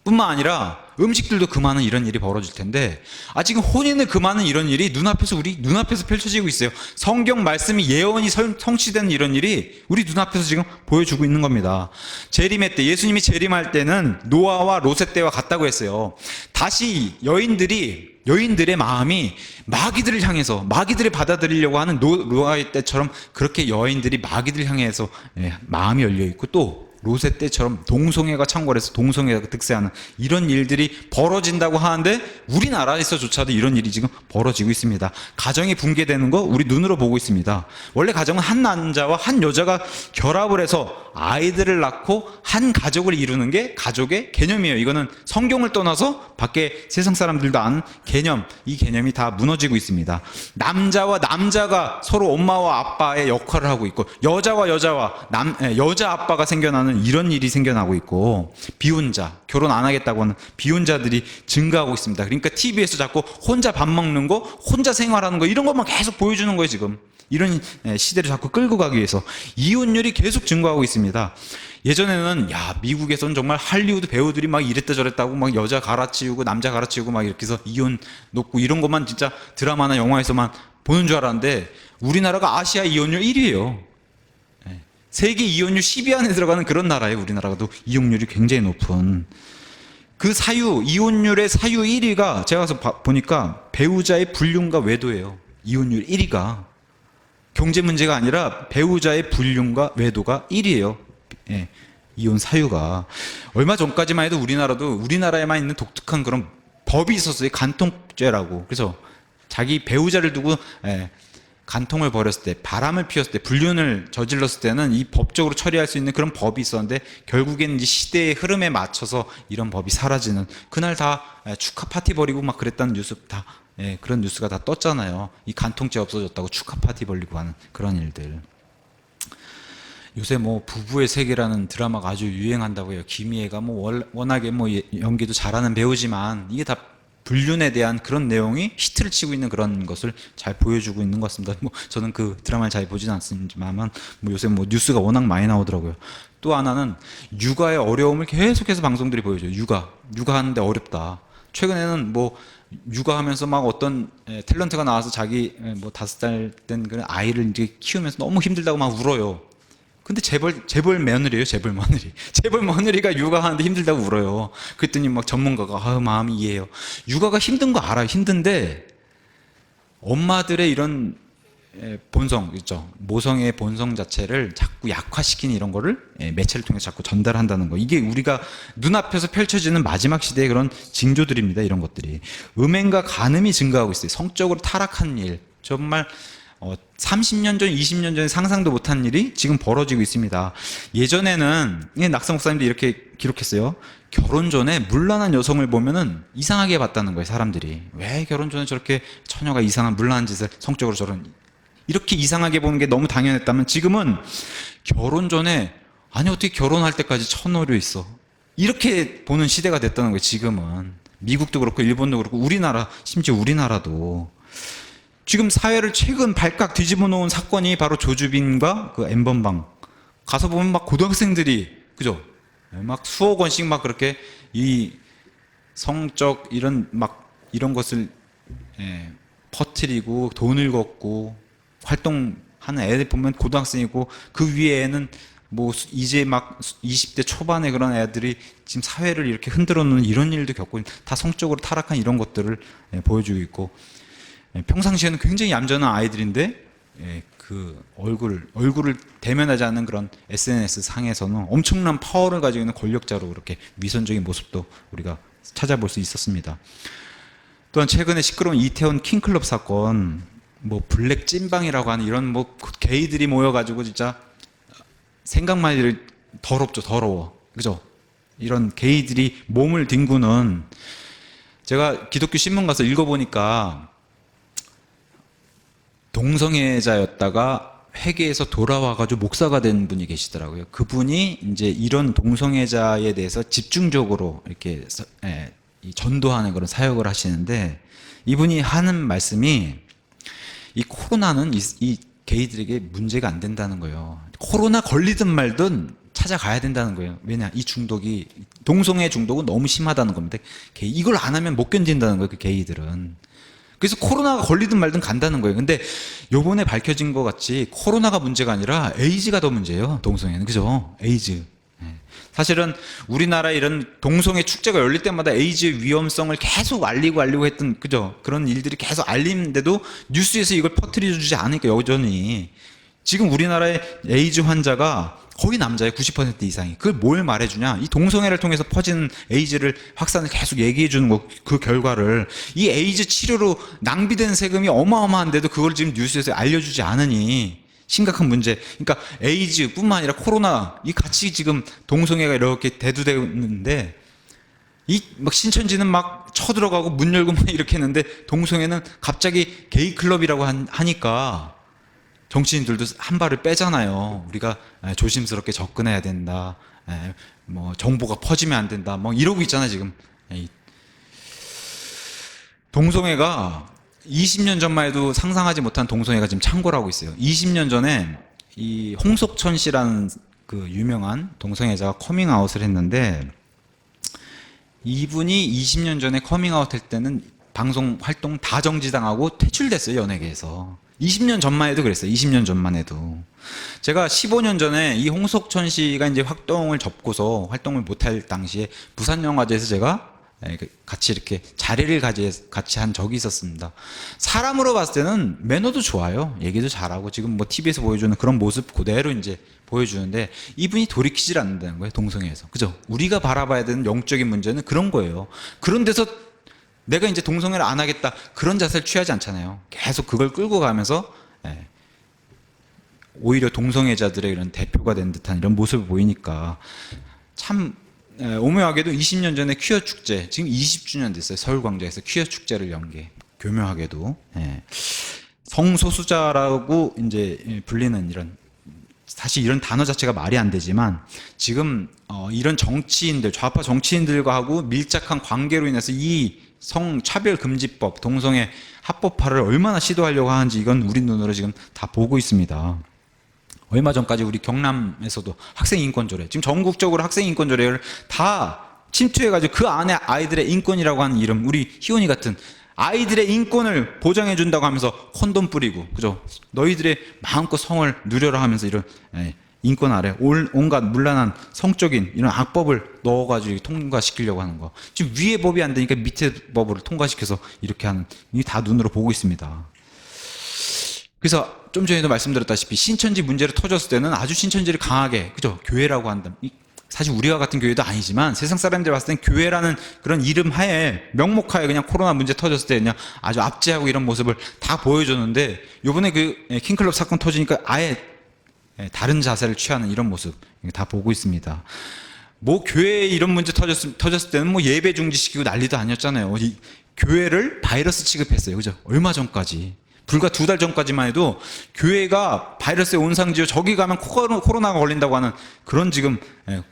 뿐만 아니라 음식들도 금하는 이런 일이 벌어질 텐데, 지금 혼인을 금하는 이런 일이 우리 눈앞에서 펼쳐지고 있어요. 성경 말씀이 예언이 성취되는 이런 일이 우리 눈앞에서 지금 보여주고 있는 겁니다. 재림의 때, 예수님이 재림할 때는 노아와 롯의 때와 같다고 했어요. 다시 여인들의 마음이 마귀들을 향해서, 마귀들을 받아들이려고 하는 노아의 때처럼 그렇게 여인들이 마귀들을 향해서 마음이 열려 있고, 또 롯의 때처럼 동성애가 창궐해서 동성애가 득세하는 이런 일들이 벌어진다고 하는데, 우리나라에서조차도 이런 일이 지금 벌어지고 있습니다. 가정이 붕괴되는 거 우리 눈으로 보고 있습니다. 원래 가정은 한 남자와 한 여자가 결합을 해서 아이들을 낳고 한 가족을 이루는 게 가족의 개념이에요. 이거는 성경을 떠나서 밖에 세상 사람들도 아는 개념, 이 개념이 다 무너지고 있습니다. 남자와 남자가 서로 엄마와 아빠의 역할을 하고 있고, 여자와 여자 아빠가 생겨나는 이런 일이 생겨나고 있고, 비혼자, 결혼 안 하겠다고 하는 비혼자들이 증가하고 있습니다. 그러니까 TV에서 자꾸 혼자 밥 먹는 거, 혼자 생활하는 거, 이런 것만 계속 보여주는 거예요, 지금. 이런 시대를 자꾸 끌고 가기 위해서 이혼율이 계속 증가하고 있습니다. 예전에는 미국에서는 정말 할리우드 배우들이 막 이랬다 저랬다고 막 여자 갈아치우고 남자 갈아치우고 막 이렇게 해서 이혼 놓고 이런 것만 진짜 드라마나 영화에서만 보는 줄 알았는데, 우리나라가 아시아 이혼율 1위예요. 세계 이혼율 10위 안에 들어가는 그런 나라예요. 우리나라도 이혼율이 굉장히 높은. 그 이혼율의 사유 1위가 제가 가서 보니까 배우자의 불륜과 외도예요. 이혼율 1위가. 경제 문제가 아니라 배우자의 불륜과 외도가 1위예요. 이혼 사유가. 얼마 전까지만 해도 우리나라에만 있는 독특한 그런 법이 있었어요. 간통죄라고. 그래서 자기 배우자를 두고 간통을 벌였을 때, 바람을 피웠을 때, 불륜을 저질렀을 때는 이 법적으로 처리할 수 있는 그런 법이 있었는데, 결국에는 이제 시대의 흐름에 맞춰서 이런 법이 사라지는, 그날 다 축하 파티 벌이고 막 그랬다는 뉴스 그런 뉴스가 다 떴잖아요. 이 간통죄 없어졌다고 축하 파티 벌리고 하는 그런 일들. 요새 부부의 세계라는 드라마가 아주 유행한다고 해요. 김희애가 워낙에 연기도 잘하는 배우지만, 이게 다 불륜에 대한 그런 내용이 히트를 치고 있는 그런 것을 잘 보여주고 있는 것 같습니다. 저는 그 드라마를 잘 보진 않습니다만, 요새 뉴스가 워낙 많이 나오더라고요. 또 하나는 육아의 어려움을 계속해서 방송들이 보여줘요. 육아하는데 어렵다. 최근에는 육아하면서 막 어떤 탤런트가 나와서 자기 뭐 5살 된 그런 아이를 이제 키우면서 너무 힘들다고 막 울어요. 근데 재벌 며느리예요, 재벌 며느리. 재벌 며느리가 육아하는데 힘들다고 울어요. 그랬더니 막 전문가가 마음이 이해해요. 육아가 힘든 거 알아요. 힘든데 엄마들의 이런 본성 있죠. 모성의 본성 자체를 자꾸 약화시키는 이런 거를 매체를 통해서 자꾸 전달한다는 거. 이게 우리가 눈앞에서 펼쳐지는 마지막 시대의 그런 징조들입니다. 이런 것들이. 음행과 간음이 증가하고 있어요. 성적으로 타락한 일. 정말 30년 전, 20년 전에 상상도 못한 일이 지금 벌어지고 있습니다. 예전에는 낙사 목사님도 이렇게 기록했어요. 결혼 전에 물란한 여성을 보면은 이상하게 봤다는 거예요, 사람들이. 왜 결혼 전에 저렇게 처녀가 이상한 물란한 짓을 성적으로 저런 이렇게 이상하게 보는 게 너무 당연했다면 지금은 결혼 전에 아니 어떻게 결혼할 때까지 처녀로 있어 이렇게 보는 시대가 됐다는 거예요. 지금은 미국도 그렇고 일본도 그렇고 우리나라 심지어 우리나라도 지금 사회를 최근 발칵 뒤집어 놓은 사건이 바로 조주빈과 그 엠번방 가서 보면 막 고등학생들이 그죠 막 수억 원씩 막 그렇게 이 성적 이런 것을 퍼뜨리고 돈을 걷고 활동하는 애들 보면 고등학생이고 그 위에는 뭐 이제 막 20대 초반의 그런 애들이 지금 사회를 이렇게 흔들어 놓는 이런 일도 겪고 다 성적으로 타락한 이런 것들을 보여주고 있고 평상시에는 굉장히 얌전한 아이들인데 그 얼굴을 대면하지 않는 그런 SNS 상에서는 엄청난 파워를 가지고 있는 권력자로 그렇게 위선적인 모습도 우리가 찾아볼 수 있었습니다. 또한 최근에 시끄러운 이태원 킹클럽 사건 뭐 블랙 찐방이라고 하는 이런 뭐 게이들이 모여가지고 진짜 생각만 해도 더럽죠. 더러워. 그죠? 이런 게이들이 몸을 뒹구는 제가 기독교 신문 가서 읽어보니까 동성애자였다가 회개해서 돌아와가지고 목사가 된 분이 계시더라고요. 그분이 이제 이런 동성애자에 대해서 집중적으로 이렇게 전도하는 그런 사역을 하시는데 이분이 하는 말씀이 이 코로나는 이 게이들에게 문제가 안 된다는 거예요. 코로나 걸리든 말든 찾아가야 된다는 거예요. 왜냐? 이 중독이 동성애 중독은 너무 심하다는 겁니다. 이걸 안 하면 못 견딘다는 거예요. 그 게이들은. 그래서 코로나가 걸리든 말든 간다는 거예요. 근데 요번에 밝혀진 것 같이 코로나가 문제가 아니라 에이즈가 더 문제예요. 동성애는. 그죠? 에이즈. 사실은 우리나라 이런 동성애 축제가 열릴 때마다 에이즈 위험성을 계속 알리고 했던 그죠? 그런 일들이 계속 알리는데도 뉴스에서 이걸 퍼뜨려 주지 않으니까 여전히 지금 우리나라의 에이즈 환자가 거의 남자의 90% 이상이 그걸 뭘 말해주냐? 이 동성애를 통해서 퍼지는 에이즈를 확산을 계속 얘기해 주는 거 그 결과를 이 에이즈 치료로 낭비된 세금이 어마어마한데도 그걸 지금 뉴스에서 알려주지 않으니 심각한 문제. 그러니까 에이즈뿐만 아니라 코로나 이 같이 지금 동성애가 이렇게 대두되는데 이 막 신천지는 막 쳐들어가고 문 열고 막 이렇게 했는데 동성애는 갑자기 게이 클럽이라고 하니까 정치인들도 한 발을 빼잖아요. 우리가 조심스럽게 접근해야 된다. 뭐 정보가 퍼지면 안 된다. 뭐 이러고 있잖아요 지금. 동성애가 20년 전만 해도 상상하지 못한 동성애가 지금 창궐 하고 있어요. 20년 전에 이 홍석천 씨라는 그 유명한 동성애자가 커밍아웃을 했는데 이분이 20년 전에 커밍아웃 할 때는 방송 활동 다 정지당하고 퇴출됐어요, 연예계에서. 20년 전만 해도 그랬어요. 20년 전만 해도. 제가 15년 전에 이 홍석천 씨가 이제 활동을 접고서 활동을 못할 당시에 부산영화제에서 제가 같이 이렇게 자리를 같이 한 적이 있었습니다. 사람으로 봤을 때는 매너도 좋아요. 얘기도 잘하고 지금 뭐 TV에서 보여주는 그런 모습 그대로 이제 보여주는데 이분이 돌이키질 않는다는 거예요. 동성애에서. 그죠? 우리가 바라봐야 되는 영적인 문제는 그런 거예요. 그런 데서 내가 이제 동성애를 안 하겠다 그런 자세를 취하지 않잖아요. 계속 그걸 끌고 가면서 오히려 동성애자들의 이런 대표가 된 듯한 이런 모습을 보이니까 참 오묘하게도 20년 전에 퀴어 축제 지금 20주년 됐어요. 서울광장에서 퀴어 축제를 연 게 교묘하게도 성소수자라고 이제 불리는 이런 사실 이런 단어 자체가 말이 안 되지만 지금 이런 정치인들 좌파 정치인들과 하고 밀착한 관계로 인해서 이 성차별금지법 동성애 합법화를 얼마나 시도하려고 하는지 이건 우리 눈으로 지금 다 보고 있습니다. 얼마 전까지 우리 경남에서도 학생인권조례 지금 전국적으로 학생인권조례를 다 침투해가지고 그 안에 아이들의 인권이라고 하는 이름, 우리 희원이 같은 아이들의 인권을 보장해준다고 하면서 콘돔 뿌리고, 그죠? 너희들의 마음껏 성을 누려라 하면서 이런 인권 아래 온갖 문란한 성적인 이런 악법을 넣어가지고 통과시키려고 하는 거. 지금 위에 법이 안 되니까 밑에 법을 통과시켜서 이렇게 하는, 이게 다 눈으로 보고 있습니다. 그래서 좀 전에도 말씀드렸다시피 신천지 문제를 터졌을 때는 아주 신천지를 강하게, 그죠? 교회라고 한다. 사실 우리와 같은 교회도 아니지만 세상 사람들이 봤을 땐 교회라는 그런 이름 하에, 명목하에 그냥 코로나 문제 터졌을 때 그냥 아주 압제하고 이런 모습을 다 보여줬는데, 요번에 그 킹클럽 사건 터지니까 아예 다른 자세를 취하는 이런 모습 다 보고 있습니다. 뭐 교회에 이런 문제 터졌을 때는 뭐 예배 중지시키고 난리도 아니었잖아요. 이 교회를 바이러스 취급했어요. 그죠? 얼마 전까지. 불과 2달 전까지만 해도 교회가 바이러스의 온상지요, 저기 가면 코로나가 걸린다고 하는 그런 지금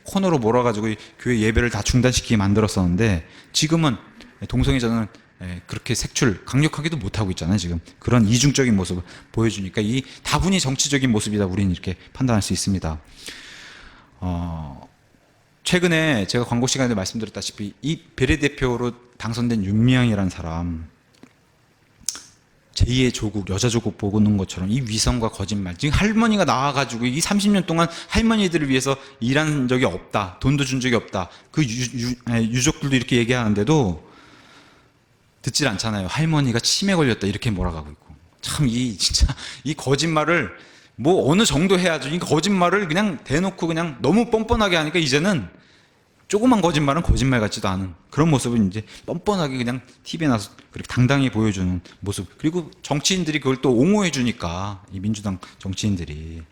코너로 몰아가지고 교회 예배를 다 중단시키게 만들었었는데, 지금은 동성애자는 그렇게 색출 강력하게도 못하고 있잖아요. 지금 그런 이중적인 모습을 보여주니까 이 다분히 정치적인 모습이다, 우리는 이렇게 판단할 수 있습니다. 최근에 제가 광고 시간에도 말씀드렸다시피 이 비례대표로 당선된 윤미향이라는 사람, 제2의 조국, 여자 조국 보는 것처럼 이 위선과 거짓말. 지금 할머니가 나와가지고 이 30년 동안 할머니들을 위해서 일한 적이 없다, 돈도 준 적이 없다, 그 유족들도 이렇게 얘기하는데도 듣질 않잖아요. 할머니가 치매 걸렸다 이렇게 몰아가고 있고. 참 진짜 이 거짓말을 뭐 어느 정도 해야죠. 이 거짓말을 그냥 대놓고 그냥 너무 뻔뻔하게 하니까 이제는 조그만 거짓말은 거짓말 같지도 않은 그런 모습을 이제 뻔뻔하게 그냥 TV에 나서 그렇게 당당히 보여주는 모습. 그리고 정치인들이 그걸 또 옹호해 주니까, 이 민주당 정치인들이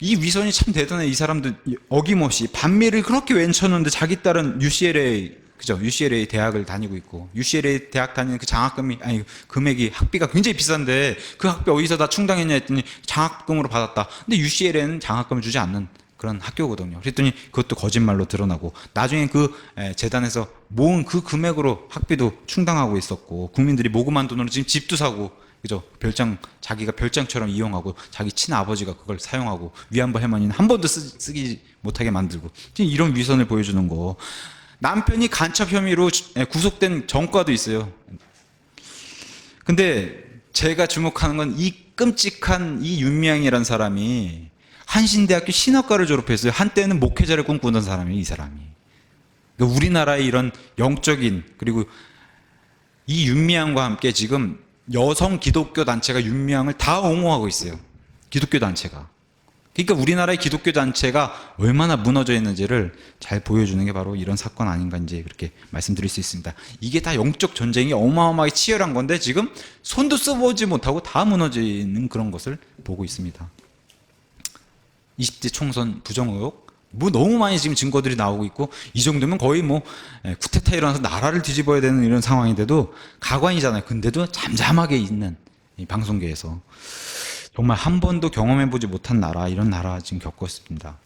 이 위선이 참 대단해. 이 사람들 어김없이 반미를 그렇게 외쳤는데 자기 딸은 UCLA, 그죠? UCLA 대학을 다니고 있고, UCLA 대학 다니는 그 장학금이, 금액이, 학비가 굉장히 비싼데 그 학비 어디서 다 충당했냐 했더니 장학금으로 받았다. 근데 UCLA는 장학금을 주지 않는 그런 학교거든요. 그랬더니 그것도 거짓말로 드러나고, 나중에 그 재단에서 모은 그 금액으로 학비도 충당하고 있었고, 국민들이 모금한 돈으로 지금 집도 사고, 그죠? 자기가 별장처럼 이용하고, 자기 친아버지가 그걸 사용하고, 위안부 할머니는 한 번도 쓰기 못하게 만들고, 지금 이런 위선을 보여주는 거. 남편이 간첩 혐의로 구속된 전과도 있어요. 근데 제가 주목하는 건 이 끔찍한 이 윤미향이라는 사람이 한신대학교 신학과를 졸업했어요. 한때는 목회자를 꿈꾸던 사람이에요, 이 사람이. 그러니까 우리나라의 이런 영적인, 그리고 이 윤미향과 함께 지금 여성 기독교 단체가 윤미향을 다 옹호하고 있어요. 기독교 단체가. 그러니까 우리나라의 기독교 단체가 얼마나 무너져 있는지를 잘 보여주는 게 바로 이런 사건 아닌가, 이제 그렇게 말씀드릴 수 있습니다. 이게 다 영적 전쟁이 어마어마하게 치열한 건데 지금 손도 써보지 못하고 다 무너지는 그런 것을 보고 있습니다. 20대 총선 부정 의혹, 뭐 너무 많이 지금 증거들이 나오고 있고, 이 정도면 거의 뭐 쿠데타 일어나서 나라를 뒤집어야 되는 이런 상황인데도 가관이잖아요. 근데도 잠잠하게 있는 이 방송계에서 정말 한 번도 경험해보지 못한 나라, 이런 나라 지금 겪고 있습니다.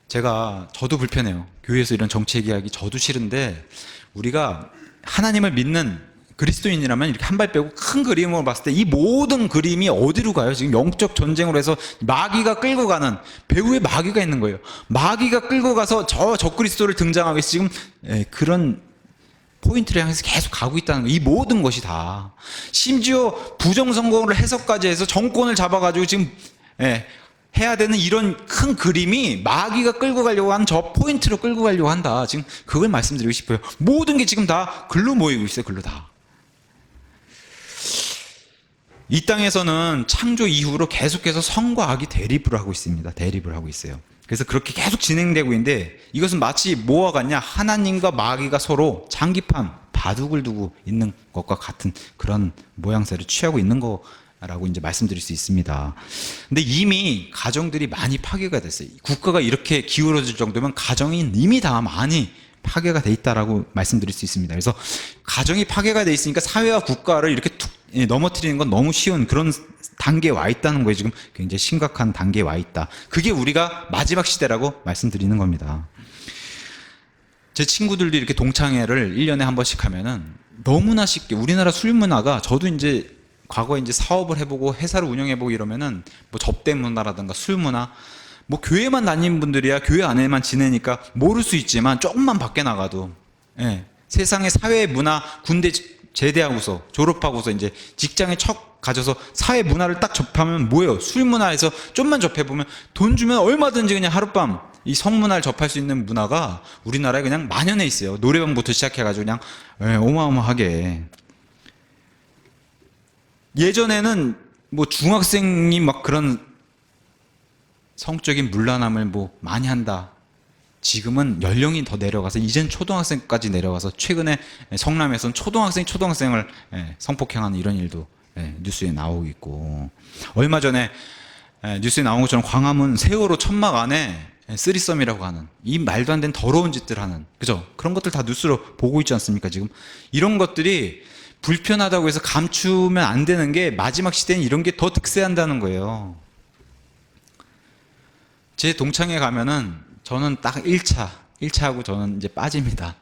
저도 불편해요. 교회에서 이런 정치 얘기하기 저도 싫은데, 우리가 하나님을 믿는 그리스도인이라면 이렇게 한 발 빼고 큰 그림으로 봤을 때 이 모든 그림이 어디로 가요? 지금 영적 전쟁으로 해서 마귀가 끌고 가는, 배후에 마귀가 있는 거예요. 마귀가 끌고 가서 저 적그리스도를 등장하기 위해서 지금 그런 포인트를 향해서 계속 가고 있다는 거예요. 이 모든 것이 다. 심지어 부정선거를 해석까지 해서 정권을 잡아가지고 지금 해야 되는 이런 큰 그림이 마귀가 끌고 가려고 하는 저 포인트로 끌고 가려고 한다. 지금 그걸 말씀드리고 싶어요. 모든 게 지금 다 글로 모이고 있어요. 글로 다. 이 땅에서는 창조 이후로 계속해서 성과 악이 대립을 하고 있습니다. 대립을 하고 있어요. 그래서 그렇게 계속 진행되고 있는데, 이것은 마치 뭐와 같냐? 하나님과 마귀가 서로 장기판, 바둑을 두고 있는 것과 같은 그런 모양새를 취하고 있는 거라고 이제 말씀드릴 수 있습니다. 근데 이미 가정들이 많이 파괴가 됐어요. 국가가 이렇게 기울어질 정도면 가정이 이미 다 많이 파괴가 돼 있다라고 말씀드릴 수 있습니다. 그래서 가정이 파괴가 돼 있으니까 사회와 국가를 이렇게 툭 넘어뜨리는 건 너무 쉬운 그런 단계에 와 있다는 거예요. 지금 굉장히 심각한 단계에 와 있다. 그게 우리가 마지막 시대라고 말씀드리는 겁니다. 제 친구들도 이렇게 동창회를 1년에 한 번씩 하면은 너무나 쉽게, 우리나라 술 문화가, 저도 이제 과거에 이제 사업을 해보고 회사를 운영해보고 이러면은 뭐 접대 문화라든가 술 문화, 뭐 교회만 다니는 분들이야 교회 안에만 지내니까 모를 수 있지만 조금만 밖에 나가도 예, 세상의 사회 문화 군대 제대하고서 졸업하고서 이제 직장에 척 가져서 사회 문화를 딱 접하면 뭐예요? 술 문화에서 좀만 접해보면 돈 주면 얼마든지 그냥 하룻밤 이 성문화를 접할 수 있는 문화가 우리나라에 그냥 만연해 있어요. 노래방부터 시작해가지고 그냥 예, 어마어마하게. 예전에는 뭐 중학생이 막 그런 성적인 문란함을 뭐 많이 한다. 지금은 연령이 더 내려가서 이젠 초등학생까지 내려가서 최근에 성남에서는 초등학생을 성폭행하는 이런 일도 뉴스에 나오고 있고, 얼마 전에 뉴스에 나온 것처럼 광화문 세월호 천막 안에 쓰리썸이라고 하는 이 말도 안 되는 더러운 짓들 하는, 그죠? 그런 것들 다 뉴스로 보고 있지 않습니까? 지금 이런 것들이 불편하다고 해서 감추면 안 되는 게 마지막 시대는 이런 게 더 득세한다는 거예요. 제 동창회 가면은 저는 딱 1차하고 저는 이제 빠집니다.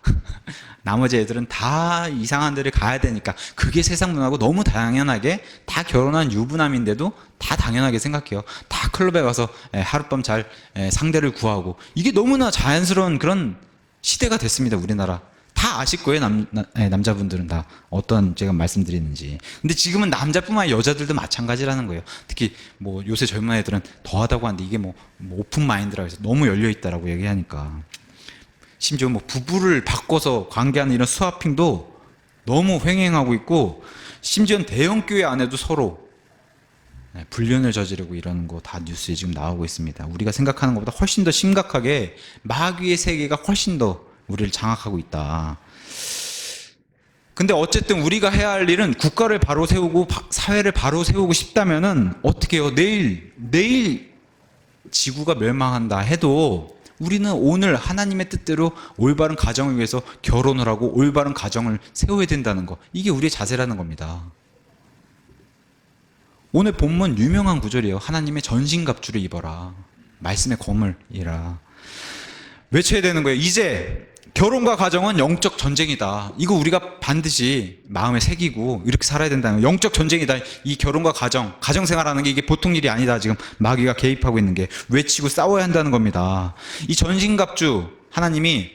나머지 애들은 다 이상한 데를 가야 되니까 그게 세상 문화고 너무 당연하게 다 결혼한 유부남인데도 다 당연하게 생각해요. 다 클럽에 가서 하룻밤 잘 상대를 구하고 이게 너무나 자연스러운 그런 시대가 됐습니다. 우리나라. 다 아실 거예요. 남자분들은 다 어떤 제가 말씀드리는지. 근데 지금은 남자뿐만 아니라 여자들도 마찬가지라는 거예요. 특히 뭐 요새 젊은 애들은 더하다고 하는데 이게 뭐 오픈 마인드라고 해서 너무 열려 있다라고 얘기하니까, 심지어 뭐 부부를 바꿔서 관계하는 이런 스와핑도 너무 횡행하고 있고, 심지어 대형 교회 안에도 서로 불륜을 저지르고 이러는 거 다 뉴스에 지금 나오고 있습니다. 우리가 생각하는 것보다 훨씬 더 심각하게 마귀의 세계가 훨씬 더 우리를 장악하고 있다. 근데 어쨌든 우리가 해야 할 일은 국가를 바로 세우고 사회를 바로 세우고 싶다면은 어떻게 해요? 내일 지구가 멸망한다 해도 우리는 오늘 하나님의 뜻대로 올바른 가정을 위해서 결혼을 하고 올바른 가정을 세워야 된다는 거, 이게 우리의 자세라는 겁니다. 오늘 본문 유명한 구절이에요. 하나님의 전신갑주를 입어라, 말씀의 검을이라 외쳐야 되는 거예요. 이제 결혼과 가정은 영적 전쟁이다. 이거 우리가 반드시 마음에 새기고 이렇게 살아야 된다는 거예요. 영적 전쟁이다. 이 결혼과 가정생활하는 게 이게 보통 일이 아니다. 지금 마귀가 개입하고 있는 게, 외치고 싸워야 한다는 겁니다. 이 전신갑주 하나님이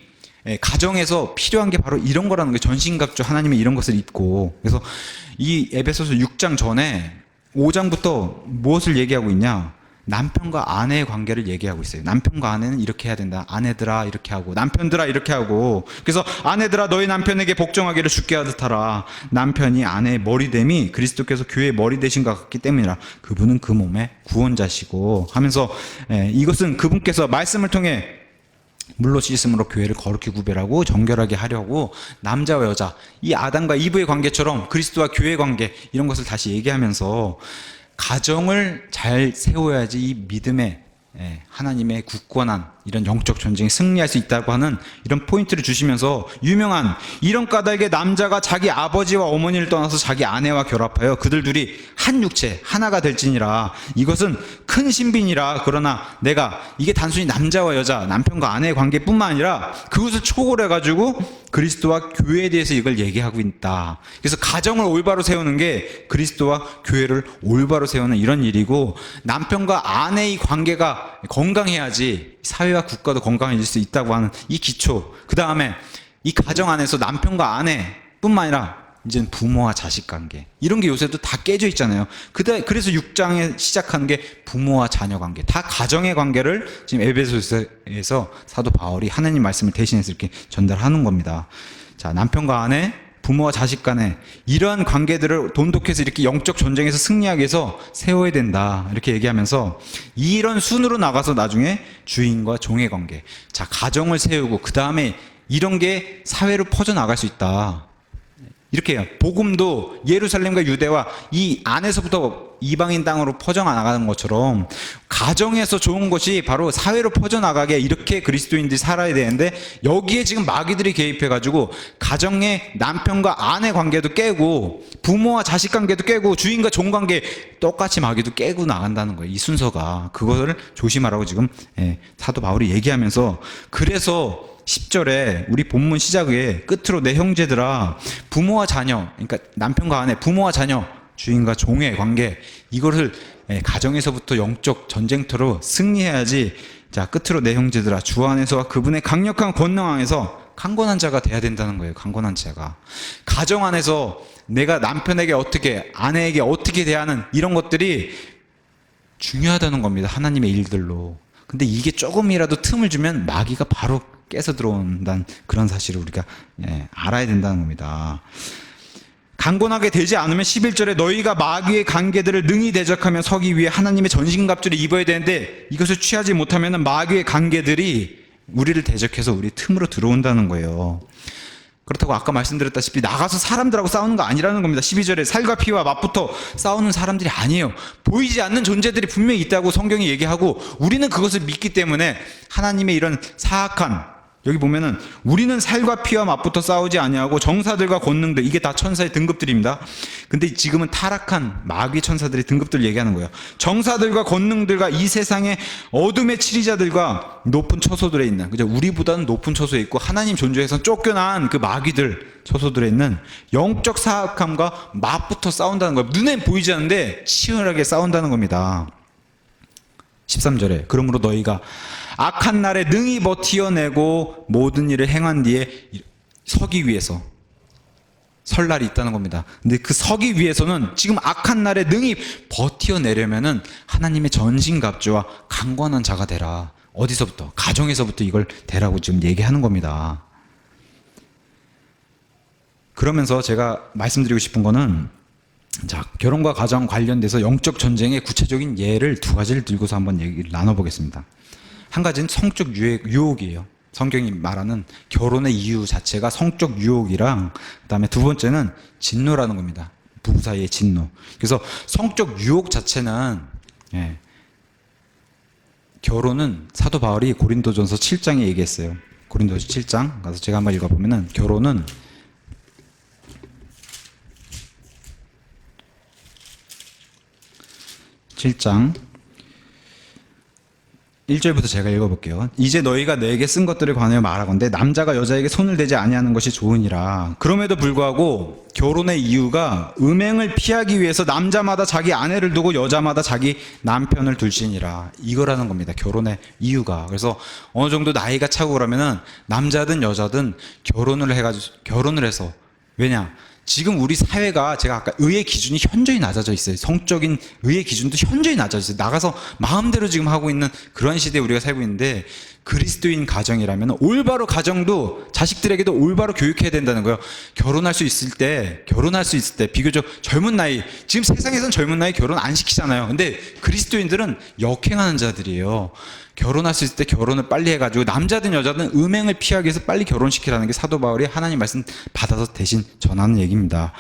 가정에서 필요한 게 바로 이런 거라는 거예요. 전신갑주 하나님이 이런 것을 입고. 그래서 이 에베소서 6장 전에 5장부터 무엇을 얘기하고 있냐? 남편과 아내의 관계를 얘기하고 있어요. 남편과 아내는 이렇게 해야 된다. 아내들아 이렇게 하고, 남편들아 이렇게 하고. 그래서 아내들아 너희 남편에게 복종하기를 주께 하듯 하라. 남편이 아내의 머리됨이 그리스도께서 교회의 머리 되신 것 같기 때문이라. 그분은 그 몸의 구원자시고 하면서 이것은 그분께서 말씀을 통해 물로 씻음으로 교회를 거룩히 구별하고 정결하게 하려고 남자와 여자, 이 아담과 이브의 관계처럼 그리스도와 교회의 관계, 이런 것을 다시 얘기하면서 가정을 잘 세워야지 이 믿음의 하나님의 굳건한 이런 영적 전쟁에 승리할 수 있다고 하는 이런 포인트를 주시면서, 유명한 이런 까닭에 남자가 자기 아버지와 어머니를 떠나서 자기 아내와 결합하여 그들 둘이 한 육체 하나가 될지니라. 이것은 큰 신비니라. 그러나 내가 이게 단순히 남자와 여자, 남편과 아내의 관계뿐만 아니라 그것을 초월해가지고 그리스도와 교회에 대해서 이걸 얘기하고 있다. 그래서 가정을 올바로 세우는 게 그리스도와 교회를 올바로 세우는 이런 일이고, 남편과 아내의 관계가 건강해야지 사회와 국가도 건강해질 수 있다고 하는 이 기초, 그 다음에 이 가정 안에서 남편과 아내뿐만 아니라 이제는 부모와 자식 관계, 이런 게 요새도 다 깨져 있잖아요. 그래서 6장에 시작하는 게 부모와 자녀 관계, 다 가정의 관계를 지금 에베소서에서 사도 바울이 하나님 말씀을 대신해서 이렇게 전달하는 겁니다. 자, 남편과 아내, 부모와 자식 간에 이러한 관계들을 돈독해서 이렇게 영적 전쟁에서 승리하기 위해서 세워야 된다, 이렇게 얘기하면서 이런 순으로 나가서 나중에 주인과 종의 관계, 자, 가정을 세우고 그 다음에 이런 게 사회로 퍼져나갈 수 있다. 이렇게 해요. 복음도 예루살렘과 유대와 이 안에서부터 이방인 땅으로 퍼져나가는 것처럼 가정에서 좋은 것이 바로 사회로 퍼져나가게 이렇게 그리스도인들이 살아야 되는데, 여기에 지금 마귀들이 개입해가지고 가정의 남편과 아내 관계도 깨고 부모와 자식 관계도 깨고 주인과 종 관계 똑같이 마귀도 깨고 나간다는 거예요. 이 순서가. 그것을 조심하라고 지금 사도 바울이 얘기하면서, 그래서 10절에 우리 본문 시작에 끝으로 내 형제들아 부모와 자녀, 그러니까 남편과 아내, 부모와 자녀, 주인과 종의 관계, 이것을 가정에서부터 영적 전쟁터로 승리해야지. 자, 끝으로 내 형제들아, 주 안에서와 그분의 강력한 권능 안에서 강건한 자가 돼야 된다는 거예요. 강건한 자가. 가정 안에서 내가 남편에게 어떻게, 아내에게 어떻게 대하는 이런 것들이 중요하다는 겁니다. 하나님의 일들로. 근데 이게 조금이라도 틈을 주면 마귀가 바로 깨서 들어온다는 그런 사실을 우리가 알아야 된다는 겁니다. 강건하게 되지 않으면 11절에 너희가 마귀의 관계들을 능히 대적하며 서기 위해 하나님의 전신갑주를 입어야 되는데 이것을 취하지 못하면 마귀의 관계들이 우리를 대적해서 우리 틈으로 들어온다는 거예요. 그렇다고 아까 말씀드렸다시피 나가서 사람들하고 싸우는 거 아니라는 겁니다. 12절에 살과 피와 맞붙어 싸우는 사람들이 아니에요. 보이지 않는 존재들이 분명히 있다고 성경이 얘기하고 우리는 그것을 믿기 때문에 하나님의 이런 사악한, 여기 보면은 우리는 살과 피와 맞붙어 싸우지 아니하고 정사들과 권능들, 이게 다 천사의 등급들입니다. 근데 지금은 타락한 마귀 천사들의 등급들을 얘기하는 거예요. 정사들과 권능들과 이 세상의 어둠의 치리자들과 높은 처소들에 있는, 그죠? 우리보다는 높은 처소에 있고 하나님 존재에서 쫓겨난 그 마귀들 처소들에 있는 영적 사악함과 맞붙어 싸운다는 거예요. 눈엔 보이지 않는데 치열하게 싸운다는 겁니다. 13절에 그러므로 너희가 악한 날에 능히 버티어내고 모든 일을 행한 뒤에 서기 위해서 설 날이 있다는 겁니다. 근데 그 서기 위해서는 지금 악한 날에 능히 버티어내려면은 하나님의 전신갑주와 강건한 자가 되라. 어디서부터? 가정에서부터 이걸 되라고 지금 얘기하는 겁니다. 그러면서 제가 말씀드리고 싶은 거는, 자, 결혼과 가정 관련돼서 영적 전쟁의 구체적인 예를 두 가지를 들고서 한번 얘기를 나눠보겠습니다. 한 가지는 성적 유혹이에요. 성경이 말하는 결혼의 이유 자체가 성적 유혹이랑, 그 다음에 두 번째는 진노라는 겁니다. 부부 사이의 진노. 그래서 성적 유혹 자체는, 결혼은 사도 바울이 고린도전서 7장에 얘기했어요. 고린도전서 7장 가서 제가 한번 읽어보면은, 결혼은 7장 1절부터 제가 읽어볼게요. 이제 너희가 내게 쓴 것들을 관하여 말하건대 남자가 여자에게 손을 대지 아니하는 것이 좋으니라. 그럼에도 불구하고 결혼의 이유가 음행을 피하기 위해서 남자마다 자기 아내를 두고 여자마다 자기 남편을 둘지니라. 이거라는 겁니다. 결혼의 이유가. 그래서 어느 정도 나이가 차고 그러면은 남자든 여자든 결혼을 해서, 왜냐? 지금 우리 사회가, 제가 아까 의의 기준이 현저히 낮아져 있어요. 성적인 의의 기준도 현저히 낮아져 있어요. 나가서 마음대로 지금 하고 있는 그런 시대에 우리가 살고 있는데, 그리스도인 가정이라면 올바로 가정도 자식들에게도 올바로 교육해야 된다는 거예요. 결혼할 수 있을 때 비교적 젊은 나이, 지금 세상에서는 젊은 나이 결혼 안 시키잖아요. 근데 그리스도인들은 역행하는 자들이에요. 결혼할 수 있을 때 결혼을 빨리 해가지고 남자든 여자든 음행을 피하기 위해서 빨리 결혼시키라는 게 사도 바울이 하나님 말씀 받아서 대신 전하는 얘기입니다.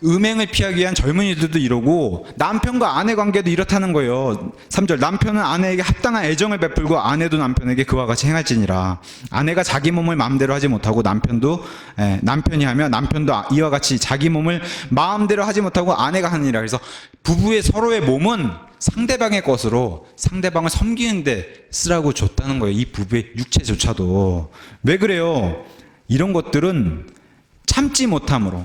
음행을 피하기 위한 젊은이들도 이러고 남편과 아내 관계도 이렇다는 거예요. 3절 남편은 아내에게 합당한 애정을 베풀고 아내도 남편에게 그와 같이 행할지니라. 아내가 자기 몸을 마음대로 하지 못하고 남편이 하면 남편도 이와 같이 자기 몸을 마음대로 하지 못하고 아내가 하느니라. 그래서 부부의 서로의 몸은 상대방의 것으로 상대방을 섬기는 데 쓰라고 줬다는 거예요. 이 부부의 육체조차도. 왜 그래요? 이런 것들은 참지 못함으로,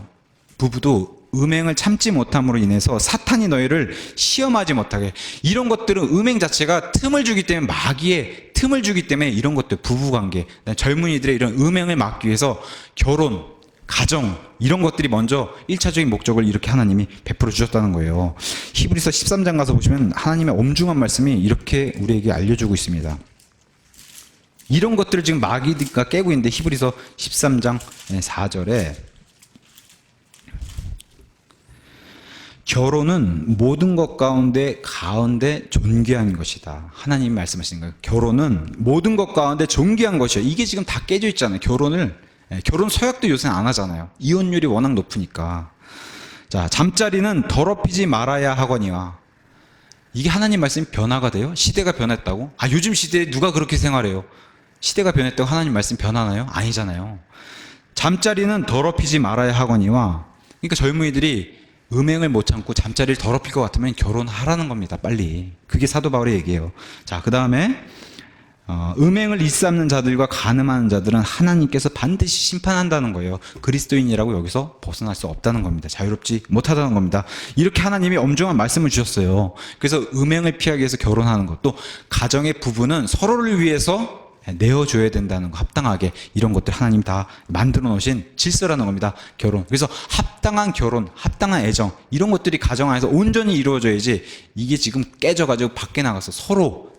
부부도 음행을 참지 못함으로 인해서 사탄이 너희를 시험하지 못하게, 이런 것들은 음행 자체가 틈을 주기 때문에, 마귀의 틈을 주기 때문에 이런 것들, 부부관계, 젊은이들의 이런 음행을 막기 위해서 결혼, 가정, 이런 것들이 먼저 1차적인 목적을 이렇게 하나님이 베풀어 주셨다는 거예요. 히브리서 13장 가서 보시면 하나님의 엄중한 말씀이 이렇게 우리에게 알려주고 있습니다. 이런 것들을 지금 마귀가 깨고 있는데, 히브리서 13장 4절에 결혼은 모든 것 가운데 존귀한 것이다. 하나님이 말씀하시는 거예요. 결혼은 모든 것 가운데 존귀한 것이에요. 이게 지금 다 깨져 있잖아요. 결혼 서약도 요새는 안 하잖아요. 이혼율이 워낙 높으니까. 자, 잠자리는 더럽히지 말아야 하거니와. 이게 하나님 말씀이 변화가 돼요? 시대가 변했다고? 요즘 시대에 누가 그렇게 생활해요? 시대가 변했다고 하나님 말씀 변하나요? 아니잖아요. 잠자리는 더럽히지 말아야 하거니와. 그러니까 젊은이들이 음행을 못 참고 잠자리를 더럽힐 것 같으면 결혼하라는 겁니다. 빨리. 그게 사도 바울의 얘기예요. 자, 그 다음에 음행을 일삼는 자들과 간음하는 자들은 하나님께서 반드시 심판한다는 거예요. 그리스도인이라고 여기서 벗어날 수 없다는 겁니다. 자유롭지 못하다는 겁니다. 이렇게 하나님이 엄중한 말씀을 주셨어요. 그래서 음행을 피하기 위해서 결혼하는 것, 또 가정의 부부는 서로를 위해서 내어줘야 된다는 거, 합당하게, 이런 것들 하나님 다 만들어 놓으신 질서라는 겁니다. 결혼. 그래서 합당한 결혼, 합당한 애정, 이런 것들이 가정 안에서 온전히 이루어져야지, 이게 지금 깨져가지고 밖에 나가서 서로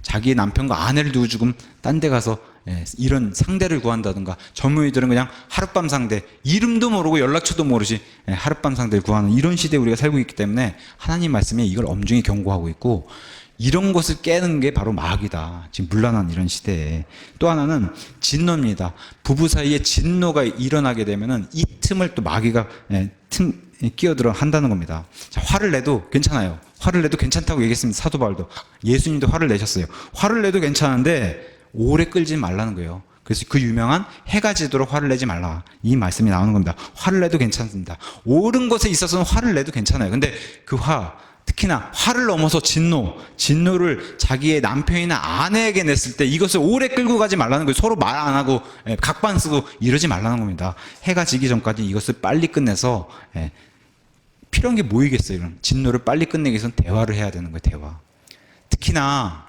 자기의 남편과 아내를 두고 지금 딴 데 가서 이런 상대를 구한다든가, 젊은이들은 그냥 하룻밤 상대, 이름도 모르고 연락처도 모르시 하룻밤 상대를 구하는 이런 시대에 우리가 살고 있기 때문에 하나님 말씀에 이걸 엄중히 경고하고 있고, 이런 것을 깨는 게 바로 마귀다. 지금 문란한 이런 시대에. 또 하나는 진노입니다. 부부 사이에 진노가 일어나게 되면은 이 틈을 또 마귀가 끼어들어 한다는 겁니다. 자, 화를 내도 괜찮아요. 화를 내도 괜찮다고 얘기했습니다. 사도 바울도. 예수님도 화를 내셨어요. 화를 내도 괜찮은데 오래 끌지 말라는 거예요. 그래서 그 유명한 해가 지도록 화를 내지 말라, 이 말씀이 나오는 겁니다. 화를 내도 괜찮습니다. 옳은 것에 있어서는 화를 내도 괜찮아요. 근데 그 특히나 화를 넘어서 진노를 자기의 남편이나 아내에게 냈을 때 이것을 오래 끌고 가지 말라는 거예요. 서로 말 안 하고 각반 쓰고 이러지 말라는 겁니다. 해가 지기 전까지 이것을 빨리 끝내서, 필요한 게 뭐이겠어요. 이런 진노를 빨리 끝내기 위해서는 대화를 해야 되는 거예요. 대화. 특히나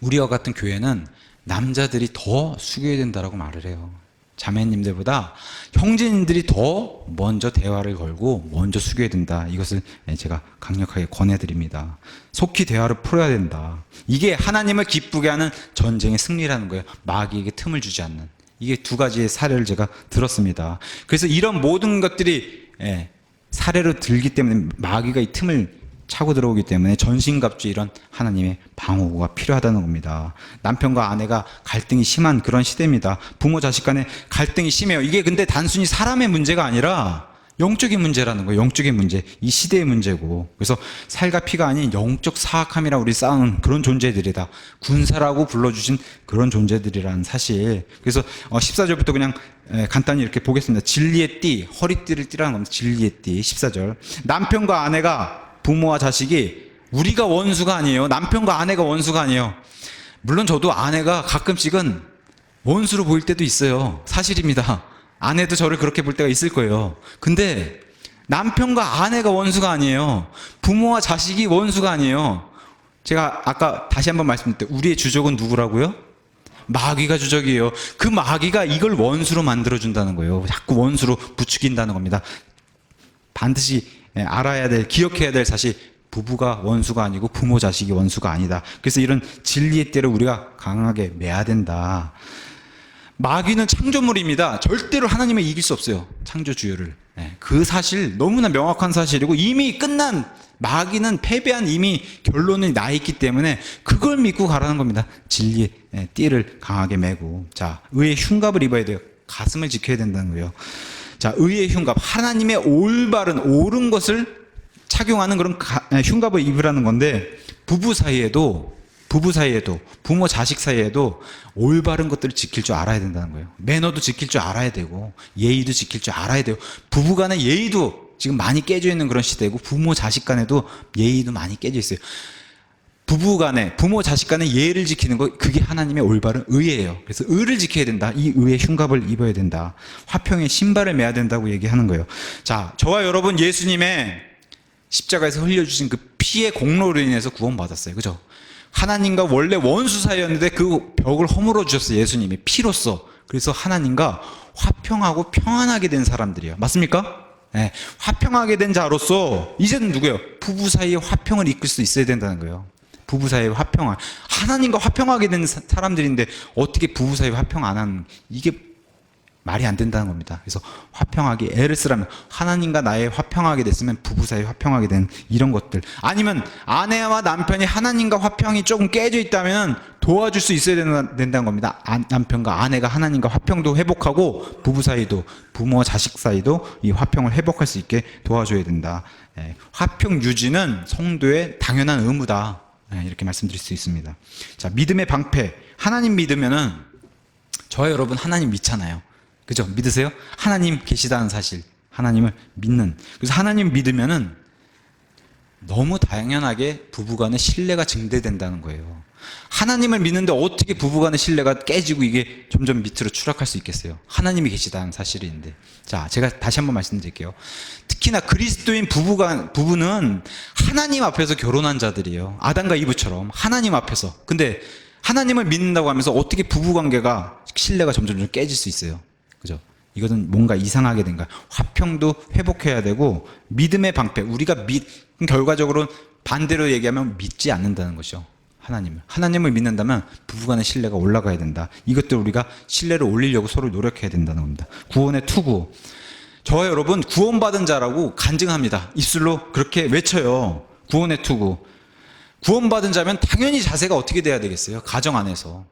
우리와 같은 교회는 남자들이 더 숙여야 된다라고 말을 해요. 자매님들보다 형제님들이 더 먼저 대화를 걸고 먼저 숙여야 된다. 이것을 제가 강력하게 권해드립니다. 속히 대화를 풀어야 된다. 이게 하나님을 기쁘게 하는 전쟁의 승리라는 거예요. 마귀에게 틈을 주지 않는. 이게 두 가지의 사례를 제가 들었습니다. 그래서 이런 모든 것들이 사례로 들기 때문에 마귀가 이 틈을 차고 들어오기 때문에 전신갑주 이런 하나님의 방어구가 필요하다는 겁니다. 남편과 아내가 갈등이 심한 그런 시대입니다. 부모 자식 간에 갈등이 심해요. 이게 근데 단순히 사람의 문제가 아니라 영적인 문제라는 거예요. 영적인 문제, 이 시대의 문제고. 그래서 살과 피가 아닌 영적 사악함이라 우리 싸우는 그런 존재들이다. 군사라고 불러주신 그런 존재들이라는 사실. 그래서 14절부터 그냥 간단히 이렇게 보겠습니다. 진리의 띠, 허리띠를 띠라는 겁니다. 진리의 띠, 14절. 남편과 아내가, 부모와 자식이 우리가 원수가 아니에요. 남편과 아내가 원수가 아니에요. 물론 저도 아내가 가끔씩은 원수로 보일 때도 있어요. 사실입니다. 아내도 저를 그렇게 볼 때가 있을 거예요. 근데 남편과 아내가 원수가 아니에요. 부모와 자식이 원수가 아니에요. 제가 아까 다시 한번 말씀드릴게요. 우리의 주적은 누구라고요? 마귀가 주적이에요. 그 마귀가 이걸 원수로 만들어준다는 거예요. 자꾸 원수로 부추긴다는 겁니다. 반드시 알아야 될, 기억해야 될 사실, 부부가 원수가 아니고 부모 자식이 원수가 아니다. 그래서 이런 진리의 띠를 우리가 강하게 매야 된다. 마귀는 창조물입니다. 절대로 하나님을 이길 수 없어요. 창조주요를. 그 사실 너무나 명확한 사실이고, 이미 끝난, 마귀는 패배한 이미 결론이 나 있기 때문에 그걸 믿고 가라는 겁니다. 진리의 띠를 강하게 매고. 자, 의의 흉갑을 입어야 돼요. 가슴을 지켜야 된다는 거예요. 자, 의의 흉갑, 하나님의 올바른 옳은 것을 착용하는 그런 흉갑을 입으라는 건데, 부부 사이에도 부모 자식 사이에도 올바른 것들을 지킬 줄 알아야 된다는 거예요. 매너도 지킬 줄 알아야 되고 예의도 지킬 줄 알아야 돼요. 부부 간의 예의도 지금 많이 깨져 있는 그런 시대고, 부모 자식 간에도 예의도 많이 깨져 있어요. 부부 간에, 부모 자식 간의 예의를 지키는 거, 그게 하나님의 올바른 의예요. 그래서 의를 지켜야 된다. 이 의의 흉갑을 입어야 된다. 화평의 신발을 매야 된다고 얘기하는 거예요. 자, 저와 여러분 예수님의 십자가에서 흘려주신 그 피의 공로로 인해서 구원받았어요. 그죠? 하나님과 원래 원수 사이였는데 그 벽을 허물어 주셨어요. 예수님이 피로써. 그래서 하나님과 화평하고 평안하게 된 사람들이에요. 맞습니까? 네. 화평하게 된 자로서 이제는 누구예요? 부부 사이에 화평을 이끌 수 있어야 된다는 거예요. 부부 사이에 화평을, 하나님과 화평하게 된 사람들인데 어떻게 부부 사이에 화평 안 하는, 이게 말이 안 된다는 겁니다. 그래서 화평하게 애를 쓰라면, 하나님과 나의 화평하게 됐으면 부부 사이에 화평하게 된 이런 것들, 아니면 아내와 남편이 하나님과 화평이 조금 깨져 있다면 도와줄 수 있어야 된다는 겁니다. 남편과 아내가 하나님과 화평도 회복하고 부부 사이도, 부모와 자식 사이도 이 화평을 회복할 수 있게 도와줘야 된다. 화평 유지는 성도의 당연한 의무다. 이렇게 말씀드릴 수 있습니다. 자, 믿음의 방패. 하나님 믿으면은, 저와 여러분 하나님 믿잖아요. 그죠? 믿으세요? 하나님 계시다는 사실, 하나님을 믿는. 그래서 하나님 믿으면은 너무 당연하게 부부간의 신뢰가 증대된다는 거예요. 하나님을 믿는데 어떻게 부부간의 신뢰가 깨지고 이게 점점 밑으로 추락할 수 있겠어요? 하나님이 계시다는 사실인데. 자, 제가 다시 한번 말씀드릴게요. 특히나 그리스도인 부부는 하나님 앞에서 결혼한 자들이에요. 아담과 이브처럼 하나님 앞에서. 근데 하나님을 믿는다고 하면서 어떻게 부부관계가 신뢰가 점점 깨질 수 있어요? 그죠? 이것은 뭔가 이상하게 된 거야. 화평도 회복해야 되고 믿음의 방패. 우리가 결과적으로 반대로 얘기하면 믿지 않는다는 것이죠. 하나님을 믿는다면 부부간의 신뢰가 올라가야 된다. 이것들 우리가 신뢰를 올리려고 서로 노력해야 된다는 겁니다. 구원의 투구. 저와 여러분 구원받은 자라고 간증합니다. 입술로 그렇게 외쳐요. 구원의 투구. 구원받은 자면 당연히 자세가 어떻게 돼야 되겠어요? 가정 안에서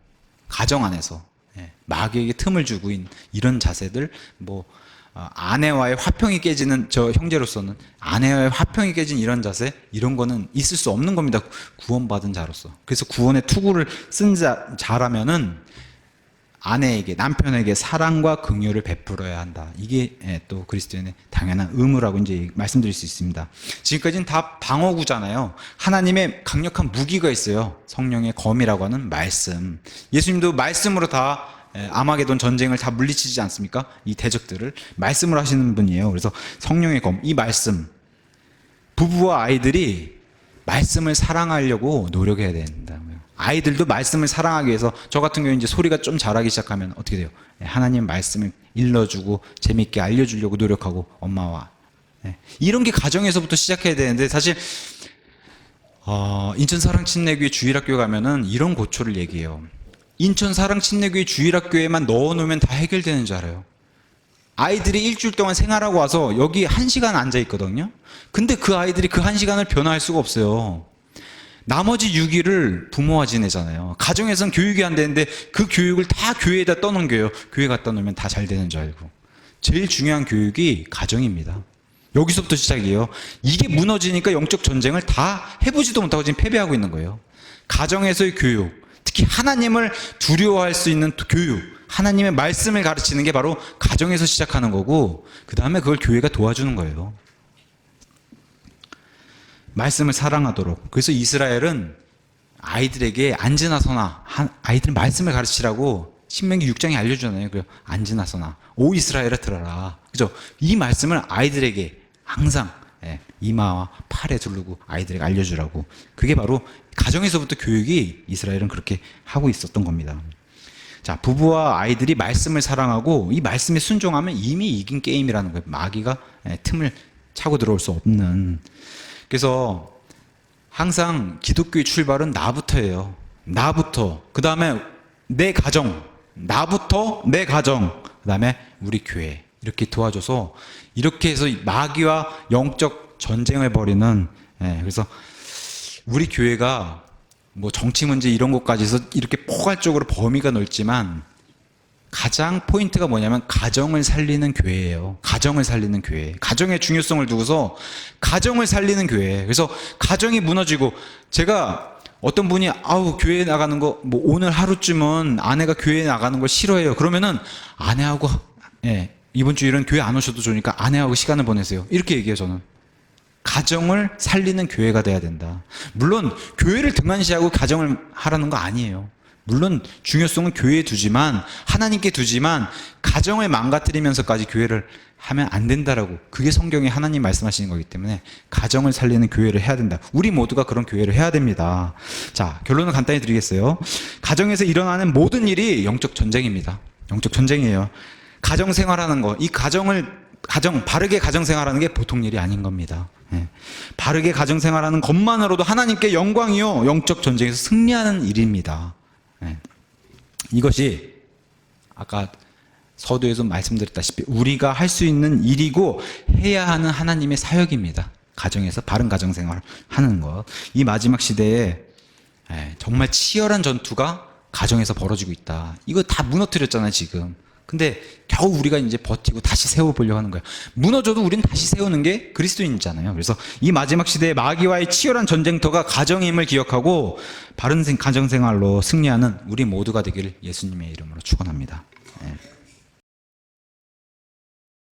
마귀에게 틈을 주고 이런 자세들, 아내와의 화평이 깨지는, 저 형제로서는 아내와의 화평이 깨진 이런 자세, 이런 거는 있을 수 없는 겁니다. 구원받은 자로서. 그래서 구원의 투구를 쓴 자라면은 아내에게, 남편에게 사랑과 긍휼을 베풀어야 한다. 이게 또 그리스도인의 당연한 의무라고 이제 말씀드릴 수 있습니다. 지금까지는 다 방어구잖아요. 하나님의 강력한 무기가 있어요. 성령의 검이라고 하는 말씀. 예수님도 말씀으로 다 아마게돈 전쟁을 다 물리치지 않습니까? 이 대적들을 말씀으로 하시는 분이에요. 그래서 성령의 검, 이 말씀. 부부와 아이들이 말씀을 사랑하려고 노력해야 된다. 아이들도 말씀을 사랑하기 위해서, 저 같은 경우에 이제 소리가 좀 자라기 시작하면 어떻게 돼요? 하나님 말씀을 일러주고 재밌게 알려주려고 노력하고, 엄마와 이런 게 가정에서부터 시작해야 되는데, 사실 인천 사랑침례교회 주일학교 가면은 이런 고초를 얘기해요. 인천 사랑침례교회 주일학교에만 넣어놓으면 다 해결되는 줄 알아요. 아이들이 일주일 동안 생활하고 와서 여기 1시간 앉아 있거든요. 근데 그 아이들이 그 1시간을 변화할 수가 없어요. 나머지 6일을 부모와 지내잖아요. 가정에선 교육이 안 되는데 그 교육을 다 교회에다 떠넘겨요. 교회 갖다 놓으면 다 잘 되는 줄 알고. 제일 중요한 교육이 가정입니다. 여기서부터 시작이에요. 이게 무너지니까 영적 전쟁을 다 해보지도 못하고 지금 패배하고 있는 거예요. 가정에서의 교육, 특히 하나님을 두려워할 수 있는 교육, 하나님의 말씀을 가르치는 게 바로 가정에서 시작하는 거고, 그 다음에 그걸 교회가 도와주는 거예요. 말씀을 사랑하도록. 그래서 이스라엘은 아이들에게 앉으나 서나, 아이들 말씀을 가르치라고 신명기 6장에 알려주잖아요. 그래서 앉으나 서나, 오 이스라엘아 들어라. 그죠? 이 말씀을 아이들에게 항상 이마와 팔에 두르고 아이들에게 알려주라고. 그게 바로 가정에서부터 교육이 이스라엘은 그렇게 하고 있었던 겁니다. 자, 부부와 아이들이 말씀을 사랑하고 이 말씀에 순종하면 이미 이긴 게임이라는 거예요. 마귀가 틈을 차고 들어올 수 없는. 그래서 항상 기독교의 출발은 나부터예요. 나부터. 그 다음에 내 가정. 나부터 내 가정. 그 다음에 우리 교회. 이렇게 도와줘서 이렇게 해서 마귀와 영적 전쟁을 벌이는, 그래서 우리 교회가 정치 문제 이런 것까지 해서 이렇게 포괄적으로 범위가 넓지만 가장 포인트가 뭐냐면 가정을 살리는 교회예요. 가정을 살리는 교회. 가정의 중요성을 두고서 가정을 살리는 교회. 그래서 가정이 무너지고, 제가 어떤 분이 교회에 나가는 거 오늘 하루쯤은 아내가 교회에 나가는 걸 싫어해요. 그러면은 아내하고 이번 주일은 교회 안 오셔도 좋으니까 아내하고 시간을 보내세요. 이렇게 얘기해요. 저는 가정을 살리는 교회가 돼야 된다. 물론 교회를 등한시하고 가정을 하라는 거 아니에요. 물론 중요성은 교회에 두지만, 하나님께 두지만, 가정을 망가뜨리면서까지 교회를 하면 안 된다라고. 그게 성경에 하나님 말씀하시는 거기 때문에 가정을 살리는 교회를 해야 된다. 우리 모두가 그런 교회를 해야 됩니다. 자, 결론을 간단히 드리겠어요. 가정에서 일어나는 모든 일이 영적 전쟁입니다. 영적 전쟁이에요. 가정 생활하는 거, 이 바르게 가정 생활하는 게 보통 일이 아닌 겁니다. 바르게 가정 생활하는 것만으로도 하나님께 영광이요, 영적 전쟁에서 승리하는 일입니다. 이것이 아까 서두에서 말씀드렸다시피 우리가 할 수 있는 일이고 해야 하는 하나님의 사역입니다. 가정에서 바른 가정 생활 하는 것. 이 마지막 시대에 정말 치열한 전투가 가정에서 벌어지고 있다. 이거 다 무너뜨렸잖아요, 지금. 근데 겨우 우리가 이제 버티고 다시 세워보려고 하는 거예요. 무너져도 우리는 다시 세우는 게 그리스도인이잖아요. 그래서 이 마지막 시대에 마귀와의 치열한 전쟁터가 가정임을 기억하고 바른 가정생활로 승리하는 우리 모두가 되기를 예수님의 이름으로 축원합니다.